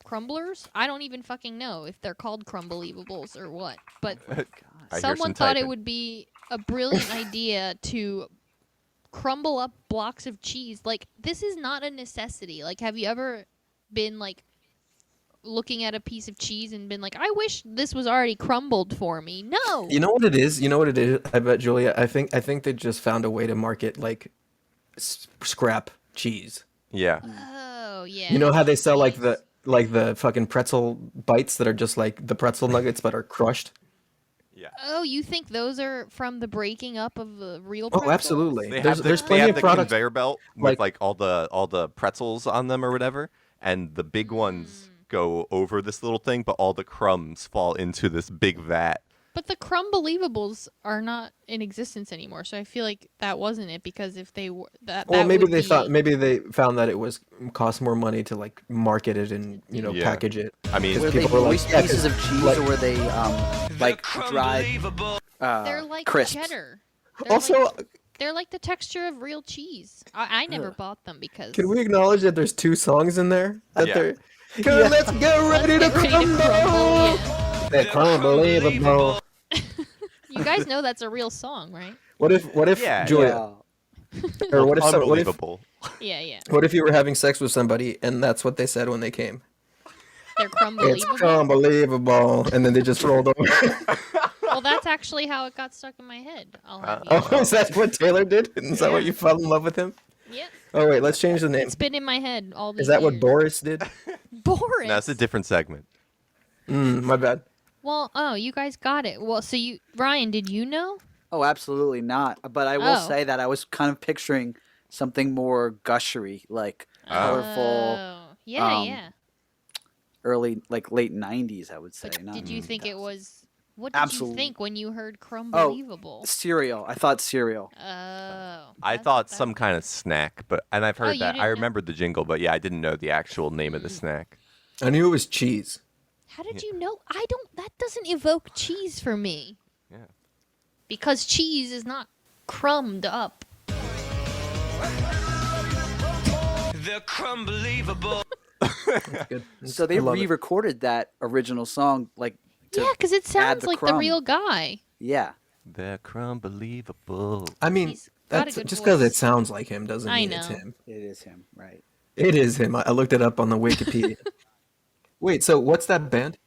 crumblers. I don't even fucking know if they're called Crumbelievables or what, but I hear some someone thought it typing. would be a brilliant idea to crumble up blocks of cheese. Like, this is not a necessity. Like, have you ever been like looking at a piece of cheese and been like, I wish this was already crumbled for me? No. You know what it is? You know what it is? I bet, Julia. I think they just found a way to market like scrap cheese. Yeah. Oh, yeah. You know how they sell like the fucking pretzel bites that are just like the pretzel nuggets but are crushed? Oh, you think those are from the breaking up of the real Oh, pretzels? absolutely. They There's have there's they plenty have of the products. conveyor belt with like all the pretzels on them or whatever, and the big ones go over this little thing, but all the crumbs fall into this big vat. But the Crumbelievables are not in existence anymore, so I feel like that wasn't it, because if they were that. Well, that maybe would they be- thought maybe they found that it was cost more money to like market it and Yeah. package it. I mean, 'Cause Were they people were moist like, yeah, pieces 'cause, of cheese, like- or were they like dried They're like crisps? cheddar. Also, They're like the texture of real cheese. I never bought them because. can we acknowledge that there's two songs in there? That Yeah. they're "Come, let's get ready to crumble. Yeah. They're Crumbelievable. You guys know that's a real song, right? What if Yeah. Julia? Yeah. Or what if Unbelievable. Yeah. what if you were having sex with somebody and that's what they said when they came? They're It's crumbleable. unbelievable, and then they just rolled over. Well, that's actually how it got stuck in my head. I'll have you. Oh, is that what Taylor did? Is that what you fell in love with him? Yep. Oh wait, let's change the name. It's been in my head all these Is that what years. Boris did? Boris? No, it's a different segment. My bad. Well, oh, you guys got it. Well, so Ryan, did you know? Oh, absolutely not. But I will Oh. say that I was kind of picturing something more gushery, like colorful, Oh, yeah, yeah. early, like late 90s, I would say. But not did you think it was? What did Absolutely. you think when you heard Oh, Crumbelievable? cereal. I thought cereal. Oh. I thought some kind of snack, and I've Oh, heard you that. didn't I know? remembered the jingle, but yeah, I didn't know the actual name of the snack. I knew it was cheese. How did you know? That doesn't evoke cheese for me. Yeah. Because cheese is not crumbed up. The Crumbelievable. Good. So they I love it. re-recorded that original song, like to Yeah, because it add sounds the like the crumb. real guy. Yeah. The Crumbelievable. I mean, He's got a that's good just because voice. it sounds like him doesn't I mean it's know. him. It is him, right? It is him. I looked it up on the Wikipedia. Wait, so what's that band?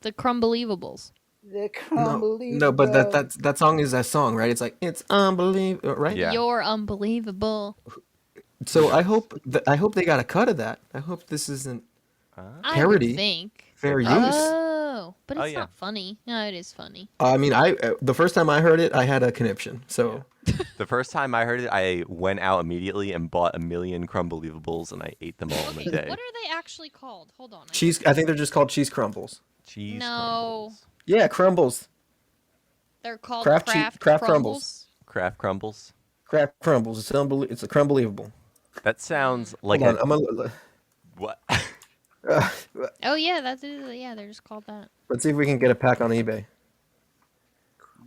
The Crumbelievables. The No, but that song is that song, right? It's like it's unbelievable, right? Yeah. You're unbelievable. So I hope they got a cut of that. I hope this isn't I parody. would think. Fair use. Oh, but it's Oh, yeah. not funny. No, it is funny. I mean, the first time I heard it, I had a conniption. So The first time I heard it, I went out immediately and bought 1,000,000 Crumbelievables, and I ate them all in a day. What are they actually called? Hold on. cheese. I think they're just called cheese crumbles. Cheese No, crumbles. Yeah, crumbles. they're called Kraft Kraft, Kraft Crumbles. Kraft crumbles. Kraft crumbles. It's a crumbelievable. That sounds like Hold a, on, I'm gonna, what? Oh yeah, that's it. Yeah, they're just called that. let's see if we can get a pack on eBay.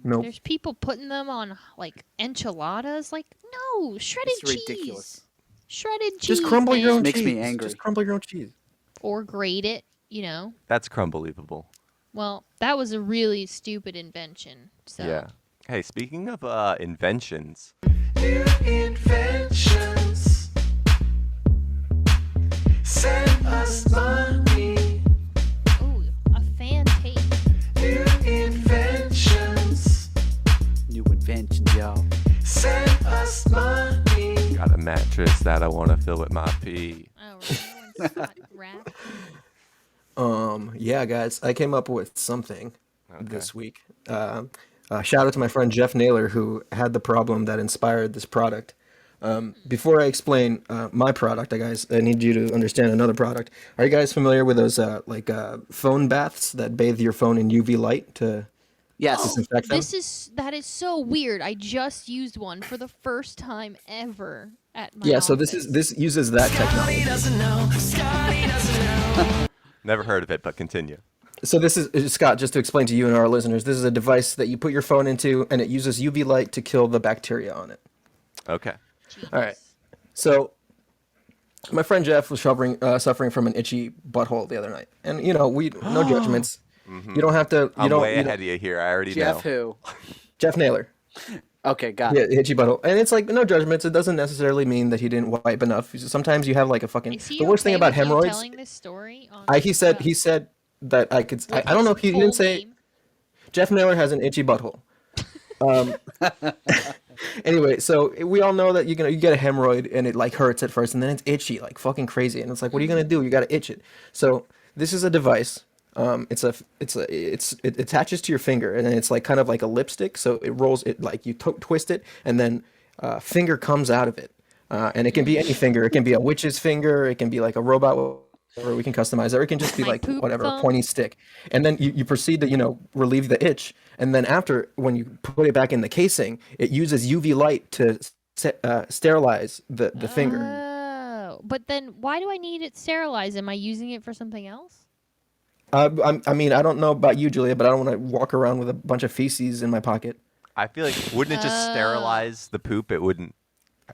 Nope. There's people putting them on like enchiladas. Like, no, shredded It's cheese. ridiculous. Shredded cheese. Just crumble your man. own Makes cheese. me angry. Just crumble your own cheese. Or grate it. You know. That's Crumbelievable. Well, that was a really stupid invention. So. Yeah. Hey, speaking of inventions, New inventions. Send us money. Ooh, a fan tape. New inventions. New inventions, y'all. Send us money. got a mattress that I want to fill with my pee. Oh, remember when Scott rapped? Yeah, guys, I came up with something this week. Shout out to my friend Jeff Naylor, who had the problem that inspired this product. Before I explain my product, guys, I need you to understand another product. Are you guys familiar with those phone baths that bathe your phone in UV light to Yes. disinfect them? That is so weird. I just used one for the first time ever at my Yeah, so office. this uses that technology. Doesn't know. Scotty doesn't know. Never heard of it, but continue. So this is Scott. Just to explain to you and our listeners, this is a device that you put your phone into, and it uses UV light to kill the bacteria on it. Okay. All right. So my friend Jeff was suffering from an itchy butthole the other night, and no judgments. You don't have to. I'm way ahead of you here. I already Jeff know. who? Jeff Naylor. Okay, got Yeah, it. itchy butthole, and it's like no judgments. It doesn't necessarily mean that he didn't wipe enough. Sometimes you have like a fucking. Is he The worst thing okay about with you hemorrhoids. telling this story on He said that I could. I don't know if he full didn't say. name? Jeff Naylor has an itchy butthole. Anyway, so we all know that you get a hemorrhoid and it like hurts at first, and then it's itchy like fucking crazy, and it's like, what are you gonna do? You gotta itch it. So this is a device. It attaches to your finger, and then it's like kind of like a lipstick. So it rolls it like you twist it, and then finger comes out of it, and it can be any finger. It can be a witch's finger. It can be like a robot. Or we can customize it, or it can just be My like poop whatever, a thumb. pointy stick. And then you proceed to, relieve the itch. And then after, when you put it back in the casing, it uses UV light to sterilize the finger. Oh, but then why do I need it sterilized? Am I using it for something else? I mean, I don't know about you, Julia, but I don't want to walk around with a bunch of feces in my pocket. I feel like wouldn't it just sterilize the poop? It wouldn't.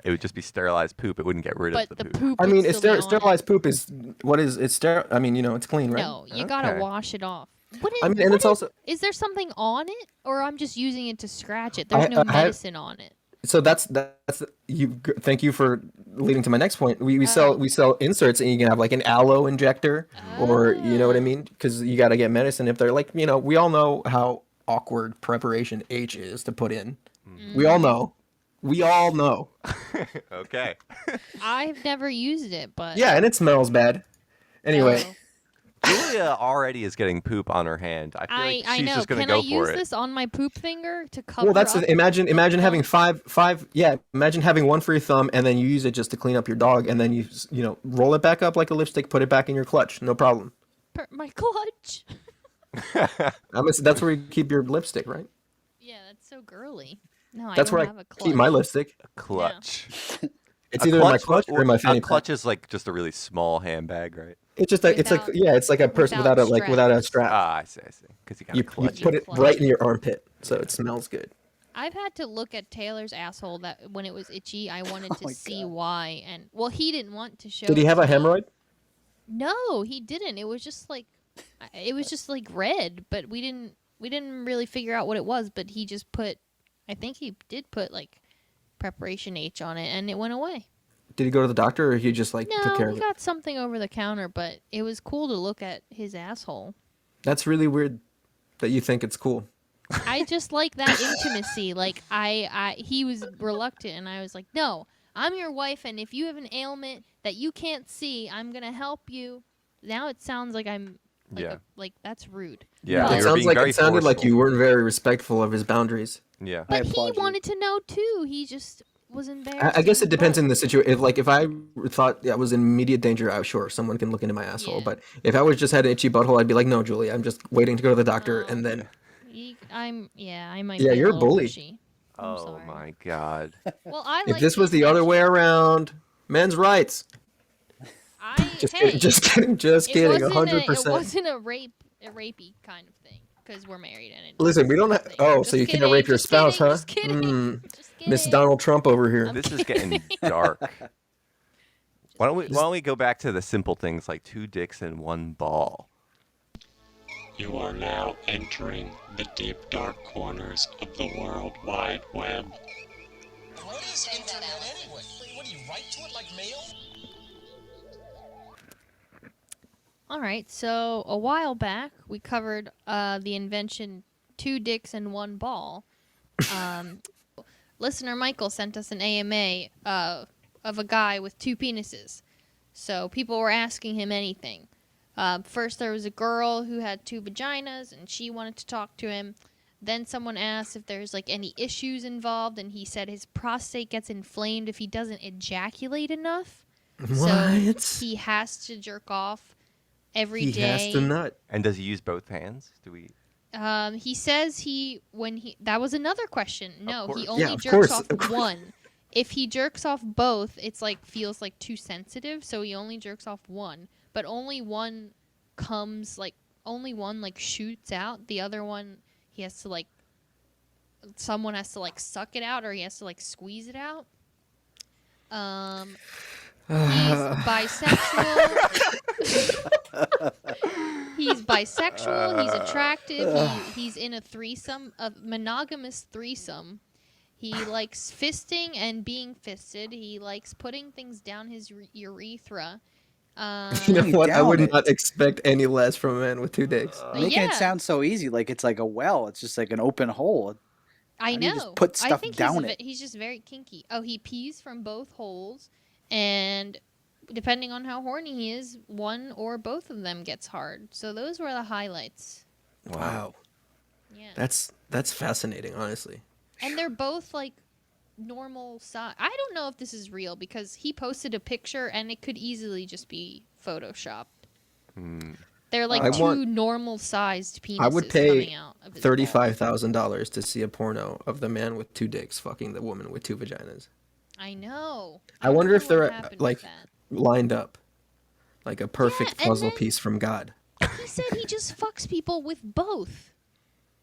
It would just be sterilized poop. It wouldn't get rid But of the the poop. poop. I would mean, it's still be on sterilized poop is it's sterile. I mean, it's clean, right? No, you gotta Okay. wash it off. What I mean, and it's also is there something on it, or I'm just using it to scratch it? There's no I have- medicine on it. So that's you. Thank you for leading to my next point. We Oh. sell inserts, and you can have like an aloe injector, or you know what I mean, because you got to get medicine if they're like, we all know how awkward preparation H is to put in. We all know. We all know. Okay. I've never used it, but Yeah, and it smells bad. Anyway, Oh. Julia already is getting poop on her hand. I feel like I she's know. just gonna Can go I for use it. this on my poop finger to cover? well, that's up imagine the having thumb? five. Yeah, imagine having one for your thumb, and then you use it just to clean up your dog, and then roll it back up like a lipstick, put it back in your clutch, no problem. My clutch. That's where you keep your lipstick, right? Yeah, that's so girly. No, That's I where don't I have a clutch. keep my lipstick. Clutch. It's A either in my clutch or in my fanny A pack. clutch is like just a really small handbag, right? It's just it's like it's like a person without without a strap. Ah, I see. Because you got You clutch. put it right in your armpit, so it smells good. I've had to look at Taylor's asshole that when it was itchy, I wanted to my see God. why. And well, he didn't want to show. Did he it have to a me. hemorrhoid? No, he didn't. It was just like red, but we didn't really figure out what it was. But he just put, I think he did put like preparation H on it, and it went away. Did he go to the doctor, or he just took No, care he of it? got something over the counter, but it was cool to look at his asshole. That's really weird that you think it's cool. I just like that intimacy. Like he was reluctant, and I was like, "No, I'm your wife, and if you have an ailment that you can't see, I'm gonna help you." Now it sounds like I'm like, Yeah. like that's rude. Yeah, But- you're being very it sounded like forceful. you weren't very respectful of his boundaries. Yeah. But he applaud you. wanted to know too. He just was embarrassed. I guess to it depends know. in the situation. If I thought I was in immediate danger, sure, someone can look into my asshole. Yeah. But if I was just had an itchy butthole, I'd be like, no, Julie, I'm just waiting to go to the doctor, and then I might. Yeah, be you're a little bully. pushy. I'm Oh sorry. my god. Well, I if like this was the the other way attention. around, men's rights. Just Hey, kidding, just kidding, just it kidding, wasn't 100%. It wasn't a rapey kind of thing because we're married and it. Listen, we don't have. Oh, Just so you can't kidding, rape your just spouse, kidding, huh? just kidding, Mm, just Miss kidding. Donald Trump over here. This is getting dark. Why don't we go back to the simple things like 2 dicks and 1 ball? You are now entering the deep dark corners of the World Wide Web. What is internet anyway? What do you write to it like mail? All right, so a while back we covered the invention 2 dicks and 1 ball. Listener Michael sent us an AMA of a guy with 2 penises. So people were asking him anything. First there was a girl who had 2 vaginas and she wanted to talk to him. Then someone asked if there's like any issues involved, and he said his prostate gets inflamed if he doesn't ejaculate enough. What? So he has to jerk off every He day. has to nut. And does he use both hands? Do we? He says that was another question. No, he course. only Yeah, of jerks course, off of course. one. If he jerks off both, it's like feels like too sensitive, so he only jerks off one. But only one comes only one shoots out. The other one he has to someone has to suck it out, or he has to squeeze it out. He's bisexual. He's bisexual. He's attractive. He's in a threesome, a monogamous threesome. He likes fisting and being fisted. He likes putting things down his urethra. You know what? I down would it. not expect any less from a man with 2 dicks. Making yeah. it sound so easy, like it's like a well. It's just like an open hole. I How do know. you just put I stuff think down he's, it? he's just very kinky. Oh, he pees from both holes, and depending on how horny he is, one or both of them gets hard. So those were the highlights. Wow. Yeah. That's fascinating, honestly. And they're both normal size. I don't know if this is real because he posted a picture and it could easily just be photoshopped. They're I two want- normal sized penises I would coming pay out of his balls. $35,000 to see a porno of the man with 2 dicks fucking the woman with 2 vaginas. I know. I wonder if what they're happened with that. lined up, like a perfect and puzzle then- piece from God. He said he just fucks people with both.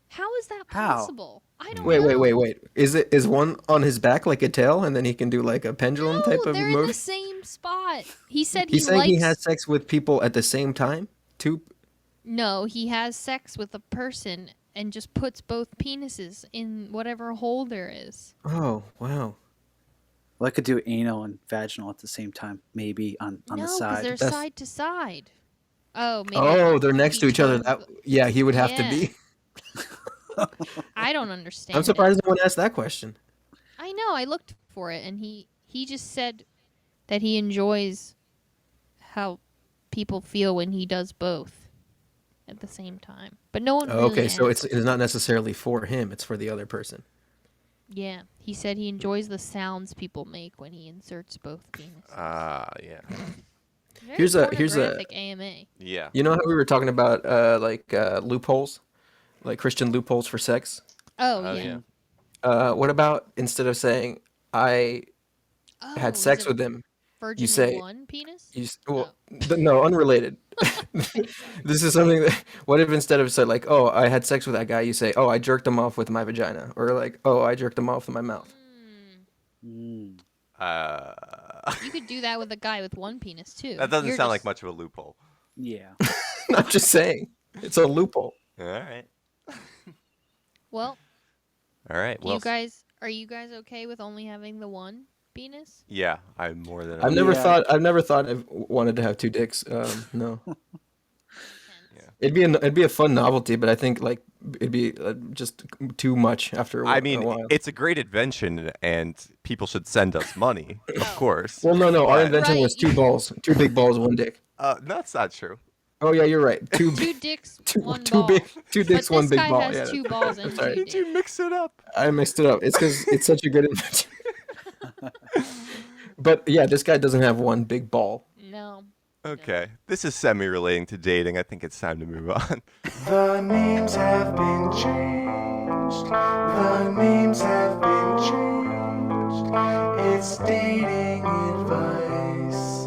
How is that How? possible? I don't Wait, know. wait. Is one on his back like a tail, and then he can do like a pendulum type No, of they're in the motion? same spot. He said He's saying likes. he has sex with people at the same time. 2. No, he has sex with a person and just puts both penises in whatever hole there is. Oh, wow. Well, I could do anal and vaginal at the same time, maybe on the No, because side. they're That's- side to side. Oh, maybe. Oh, they're next to each other. That, yeah, he would have to Yeah. be. I don't understand. I'm it. surprised no one asked that question. I know. I looked for it, and he just said that he enjoys how people feel when he does both at the same time. But no one. Oh, Really okay, so asked. it's not necessarily for him; it's for the other person. Yeah, he said he enjoys the sounds people make when he inserts both penises. Yeah. Very here's a pornographic AMA. Yeah. You know how we were talking about loopholes, like Christian loopholes for sex? Oh, yeah. What about instead of saying I had Oh, sex is it with him, Virgin you say one penis? no, unrelated. This is something that. What if instead of said like, oh, I had sex with that guy, you say, oh, I jerked him off with my vagina, or like, oh, I jerked him off with my mouth. You could do that with a guy with one penis too. That doesn't You're sound like just- much of a loophole. Yeah. I'm just saying, it's a loophole. All right. Well, All right. do Well, you guys are you guys okay with only having the one penis? yeah, I'm more than. I've never thought I've wanted to have two dicks. No. It'd be a fun novelty, but I think like it'd be just too much after a I mean, while. it's a great invention, and people should send us money, of course. Well, no, our But- invention was two balls, two big balls, one dick. That's not true. Oh yeah, you're right. Two dicks, two one two ball. big, two dicks, But one this big guy ball. has Yeah, two that's- balls and sorry. two dicks. You mix it up. I mixed it up. It's because it's such a good invention. But yeah, this guy doesn't have one big ball. No. Okay, this is semi-relating to dating. I think it's time to move on. The names have been changed. The names have been changed. It's dating advice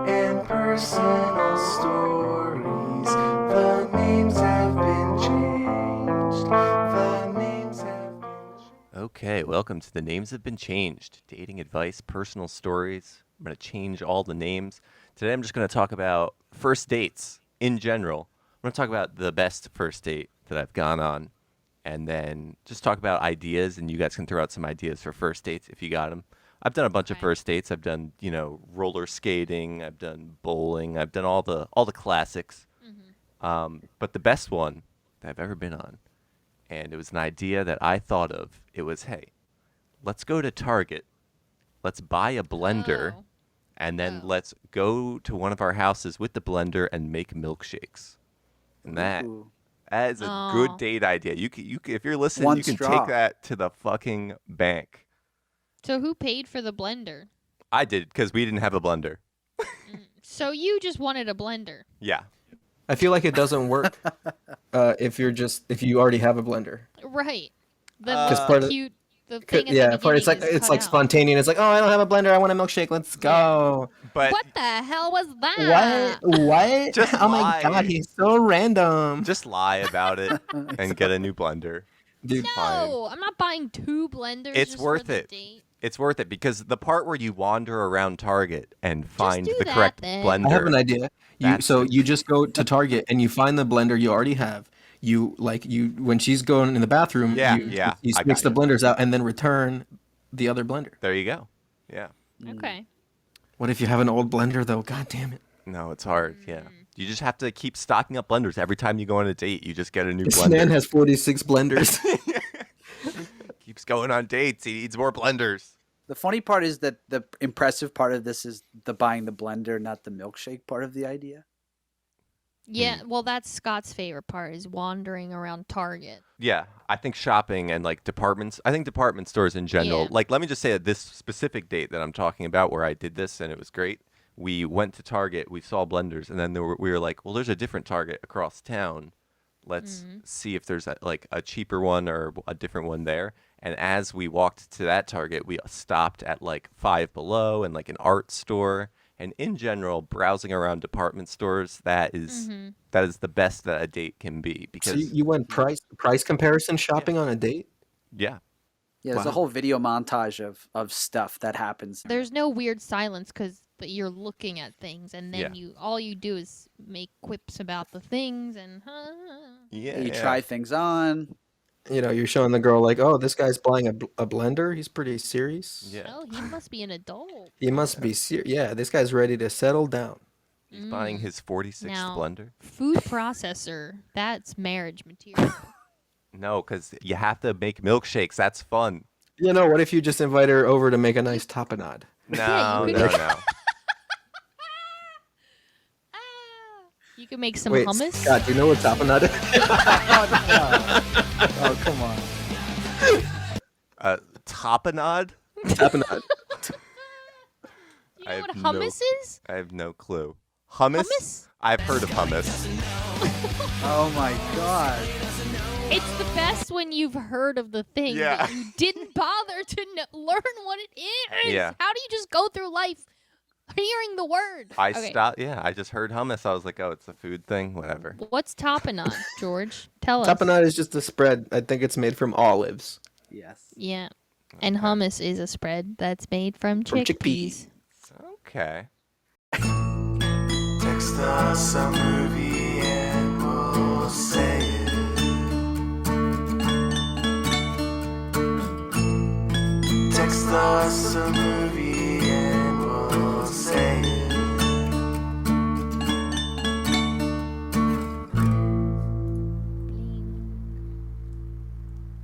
and personal stories. The names have been changed. The names have been Okay, welcome to The Names Have Been Changed. Dating advice, personal stories. I'm going to change all the names. Today I'm just going to talk about first dates in general. I'm going to talk about the best first date that I've gone on, and then just talk about ideas, and you guys can throw out some ideas for first dates if you got them. I've done a bunch of first dates. I've done, roller skating. I've done bowling. I've done all the classics. But the best one that I've ever been on, and it was an idea that I thought of. It was, hey, let's go to Target. Let's buy a blender, and then let's go to one of our houses with the blender and make milkshakes. And that is a good date idea. You can, if you're listening, One you can straw. take that to the fucking bank. So who paid for the blender? I did because we didn't have a blender. So you just wanted a blender. Yeah. I feel like it doesn't work if you already have a blender. Right. The, 'Cause part of- cute the thing at the Yeah, beginning it's like is cut out. spontaneous. It's like, oh, I don't have a blender. I want a milkshake. Let's go. But What the hell was that? What? Just oh my lie. god, he's so random. Just lie about it and get a new blender. Dude, No, I'm not buying two blenders. It's just worth for the it. date. It's worth it because the part where you wander around Target and find do the that correct then. blender. I have an idea. That's You just go to Target and you find the blender you already have. You when she's going in the bathroom, Yeah, you I mix got the blenders out and then return the other blender. There you go. Yeah. Okay. What if you have an old blender though? God damn it. No, it's hard. Yeah. You just have to keep stocking up blenders. Every time you go on a date, you just get a new This blender. man has 46 blenders. Keeps going on dates. He needs more blenders. The funny part is that the impressive part of this is the buying the blender, not the milkshake part of the idea. Yeah, well, that's Scott's favorite part is wandering around Target. Yeah, I think shopping and like departments. I think department stores in general. Yeah. Like, let me just say that this specific date that I'm talking about, where I did this and it was great. We went to Target, we saw blenders, and then we were like, well, there's a different Target across town. Let's see if there's a cheaper one or a different one there. And as we walked to that Target, we stopped at like Five Below and like an art store. And in general, browsing around department stores, that is the best that a date can be. Because So you went price comparison shopping on a date? yeah, Yeah, there's a Wow. whole video montage of stuff that happens. There's no weird silence because but you're looking at things, and then Yeah. all you do is make quips about the things, and Yeah. You try things on. You know, you're showing the girl like, oh, this guy's buying a blender. He's pretty serious. Yeah. oh, he must be an adult. He must be serious. Yeah, this guy's ready to settle down. He's buying his 46th Now, blender. food processor, that's marriage material. No, because you have to make milkshakes. That's fun. You know, what if you just invite her over to make a nice tapenade? No, you no, could- no. You can make some Wait, hummus. Scott, do you know what tapenade is? Oh, come on. Tapenade? Tapenade. You know what hummus is? I have no clue. Hummus? Hummus? I've heard of hummus. Oh my god. It's the best when you've heard of the thing, Yeah. but you didn't bother to learn what it is. Yeah. How do you just go through life hearing the word? I Okay. stopped. Yeah, I just heard hummus. I was like, oh, it's a food thing. Whatever. What's tapenade, George? Tell us. Tapenade is just a spread. I think it's made from olives. Yes. Yeah. And hummus is a spread that's made from chickpeas. Okay. Text us a movie and we'll say it. Text us a movie and we'll say it.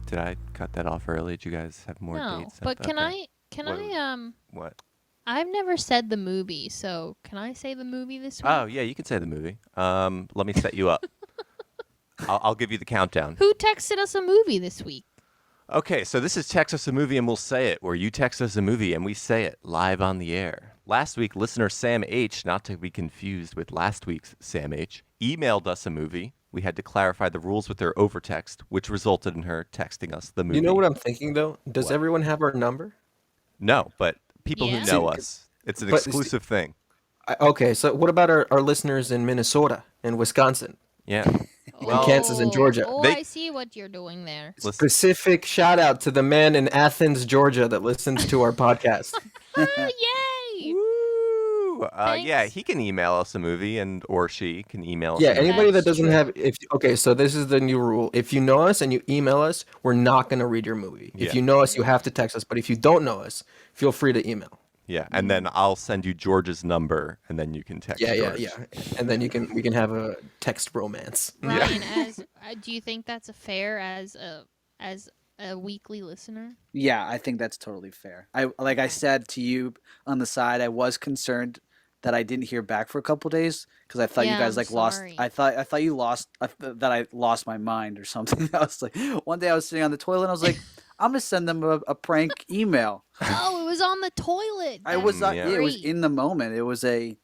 Did I cut that off early? Did you guys have more No, dates? but can Okay. Can What- I What? I've never said the movie, so can I say the movie this week? Oh, yeah, you can say the movie. Let me set you up. I'll give you the countdown. Who texted us a movie this week? Okay, so this is Text Us a Movie and We'll Say It, where you text us a movie and we say it live on the air. Last week, listener Sam H., not to be confused with last week's Sam H., emailed us a movie. We had to clarify the rules with her overtext, which resulted in her texting us the movie. You know what I'm thinking, though? Does What? everyone have our number? No, but people Yeah. who know us, it's an But- exclusive thing. Okay, so what about our listeners in Minnesota and Wisconsin? Yeah. Well, Kansas and Georgia. Oh, They- I see what you're doing there. Specific shout out to the man in Athens, Georgia that listens to our podcast. Yay! Yeah, he can email us a movie, and or she can email us. Yeah, a movie. anybody that doesn't have okay, so this is the new rule. If you know us and you email us, we're not going to read your movie. Yeah. If you know us, you have to text us, but if you don't know us, feel free to email. Yeah, and then I'll send you George's number, and then you can text Yeah, George. yeah. And then we can have a text romance. Ryan, do you think that's fair as a weekly listener? Yeah, I think that's totally fair. Like I said to you on the side, I was concerned that I didn't hear back for a couple days because I thought you Yeah, guys I'm like lost. sorry. I thought you lost that I lost my mind or something. I was like, one day I was sitting on the toilet and I was like, I'm gonna send them a prank email. Oh, it was on the toilet. I was That's not. It was great. in the moment. It was I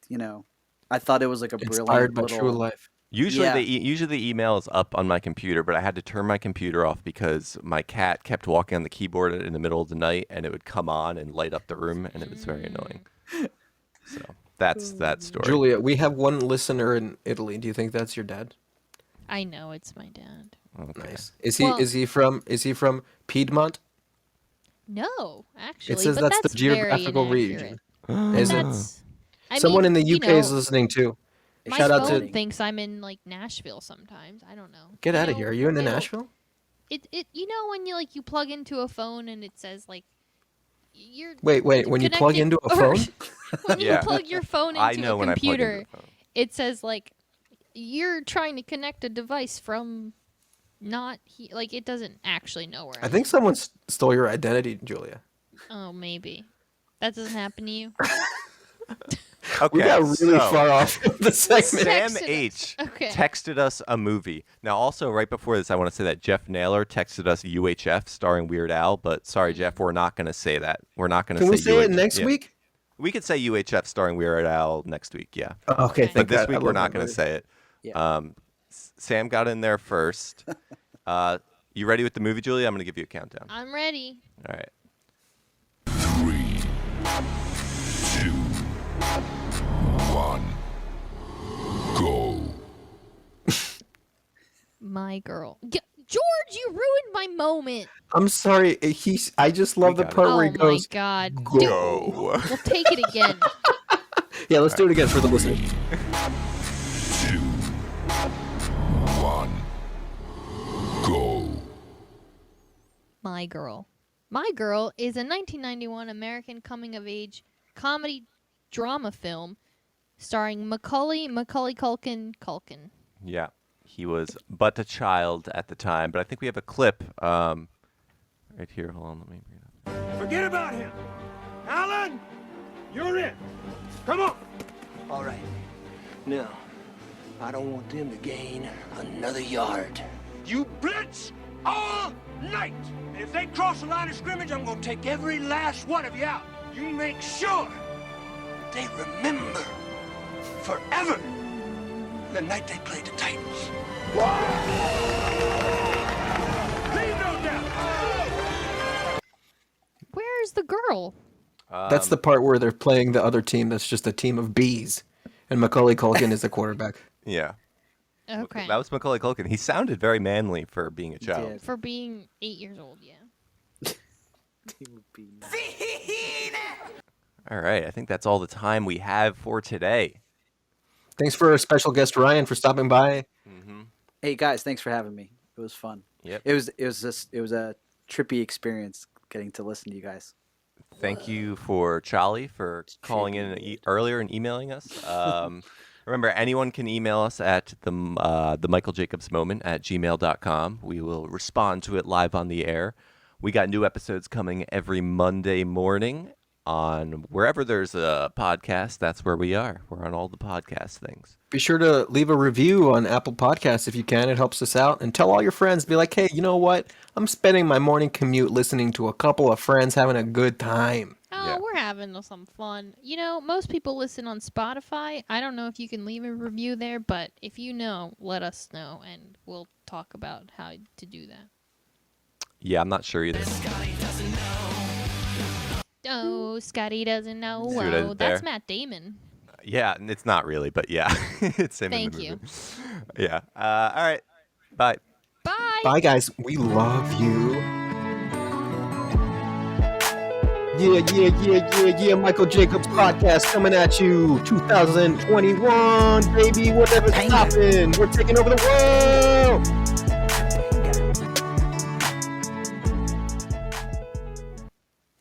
thought it was like a Inspired brilliant by little. true life. Usually, Yeah. usually the email is up on my computer, but I had to turn my computer off because my cat kept walking on the keyboard in the middle of the night, and it would come on and light up the room, and it was very annoying. So that's that story. Julia, we have one listener in Italy. Do you think that's your dad? I know it's my dad. Okay. Nice. Is Well- he from Piedmont? No, actually, It says but that's the very geographical inaccurate. region. Is it? That's- I Someone mean, in the you UK is know, listening too. My Shout out phone to thinks I'm in like Nashville sometimes. I don't know. Get You out of know, here. Are you in it'll- Nashville? It you know when you plug into a phone and it says like you're Wait. When you plug connected- into a or phone? when you Yeah. plug your phone into I know a when I plug into computer, the phone. it says like you're trying to connect a device from not like it doesn't actually know where. I think someone stole your identity, Julia. Oh, maybe that doesn't happen to you. Okay, We got really so far off the segment. Sam Texted us. H. Okay. texted us a movie. Now, also, right before this, I want to say that Jeff Naylor texted us UHF starring Weird Al, but sorry, Jeff, we're not going to say that. We're not going to Can say we say it UHF. next Yeah. week? We could say UHF starring Weird Al next week, yeah. Okay, But thank this God. I week, we're love not that going to movie. say it. Yeah. Sam got in there first. You ready with the movie, Julia? I'm going to give you a countdown. I'm ready. All right. 3, 2, 1, go. My girl, George, you ruined my moment. I'm sorry. I just love the got it. part Oh where he my goes, god. "Go." We'll take it again. Yeah, let's do it again for the listeners. 2, 1, go. My Girl. My Girl is a 1991 American coming-of-age comedy drama film starring Macaulay Culkin. Yeah, he was but a child at the time, but I think we have a clip right here. Hold on, let me bring it up. Forget about him. Alan, you're in. Come on. All right. Now, I don't want them to gain another yard. You blitz all night. And if they cross the line of scrimmage, I'm going to take every last one of you out. You make sure that they remember forever the night they played the Titans. Leave no doubt. Where's the girl? That's the part where they're playing the other team that's just a team of bees, and Macaulay Culkin is the quarterback. Yeah. Okay. That was Macaulay Culkin. He sounded very manly for being a child. For being 8 years old, yeah. All right, I think that's all the time we have for today. Thanks for our special guest Ryan for stopping by. Hey guys, thanks for having me. It was fun. Yep. It was a trippy experience getting to listen to you guys. Thank you for Charlie for calling in earlier and emailing us. Remember, anyone can email us at the Michael Jacobs Moment at gmail.com. We will respond to it live on the air. We got new episodes coming every Monday morning on wherever there's a podcast. That's where we are. We're on all the podcast things. Be sure to leave a review on Apple Podcasts if you can. It helps us out. And tell all your friends. Be like, hey, you know what? I'm spending my morning commute listening to a couple of friends having a good time. Oh, we're having some fun. You know, most people listen on Spotify. I don't know if you can leave a review there, but if you know, let us know, and we'll talk about how to do that. Yeah, I'm not sure either. Oh, Scotty doesn't know. See what I did Oh, that's there? Matt Damon. Yeah, it's not really, but yeah. It's him in the Thank movie. Yeah. All right. Bye. Bye. Bye, guys. We love you. Yeah. Michael Jacobs podcast coming at you. 2021, baby. Whatever's poppin'. We're taking over the world.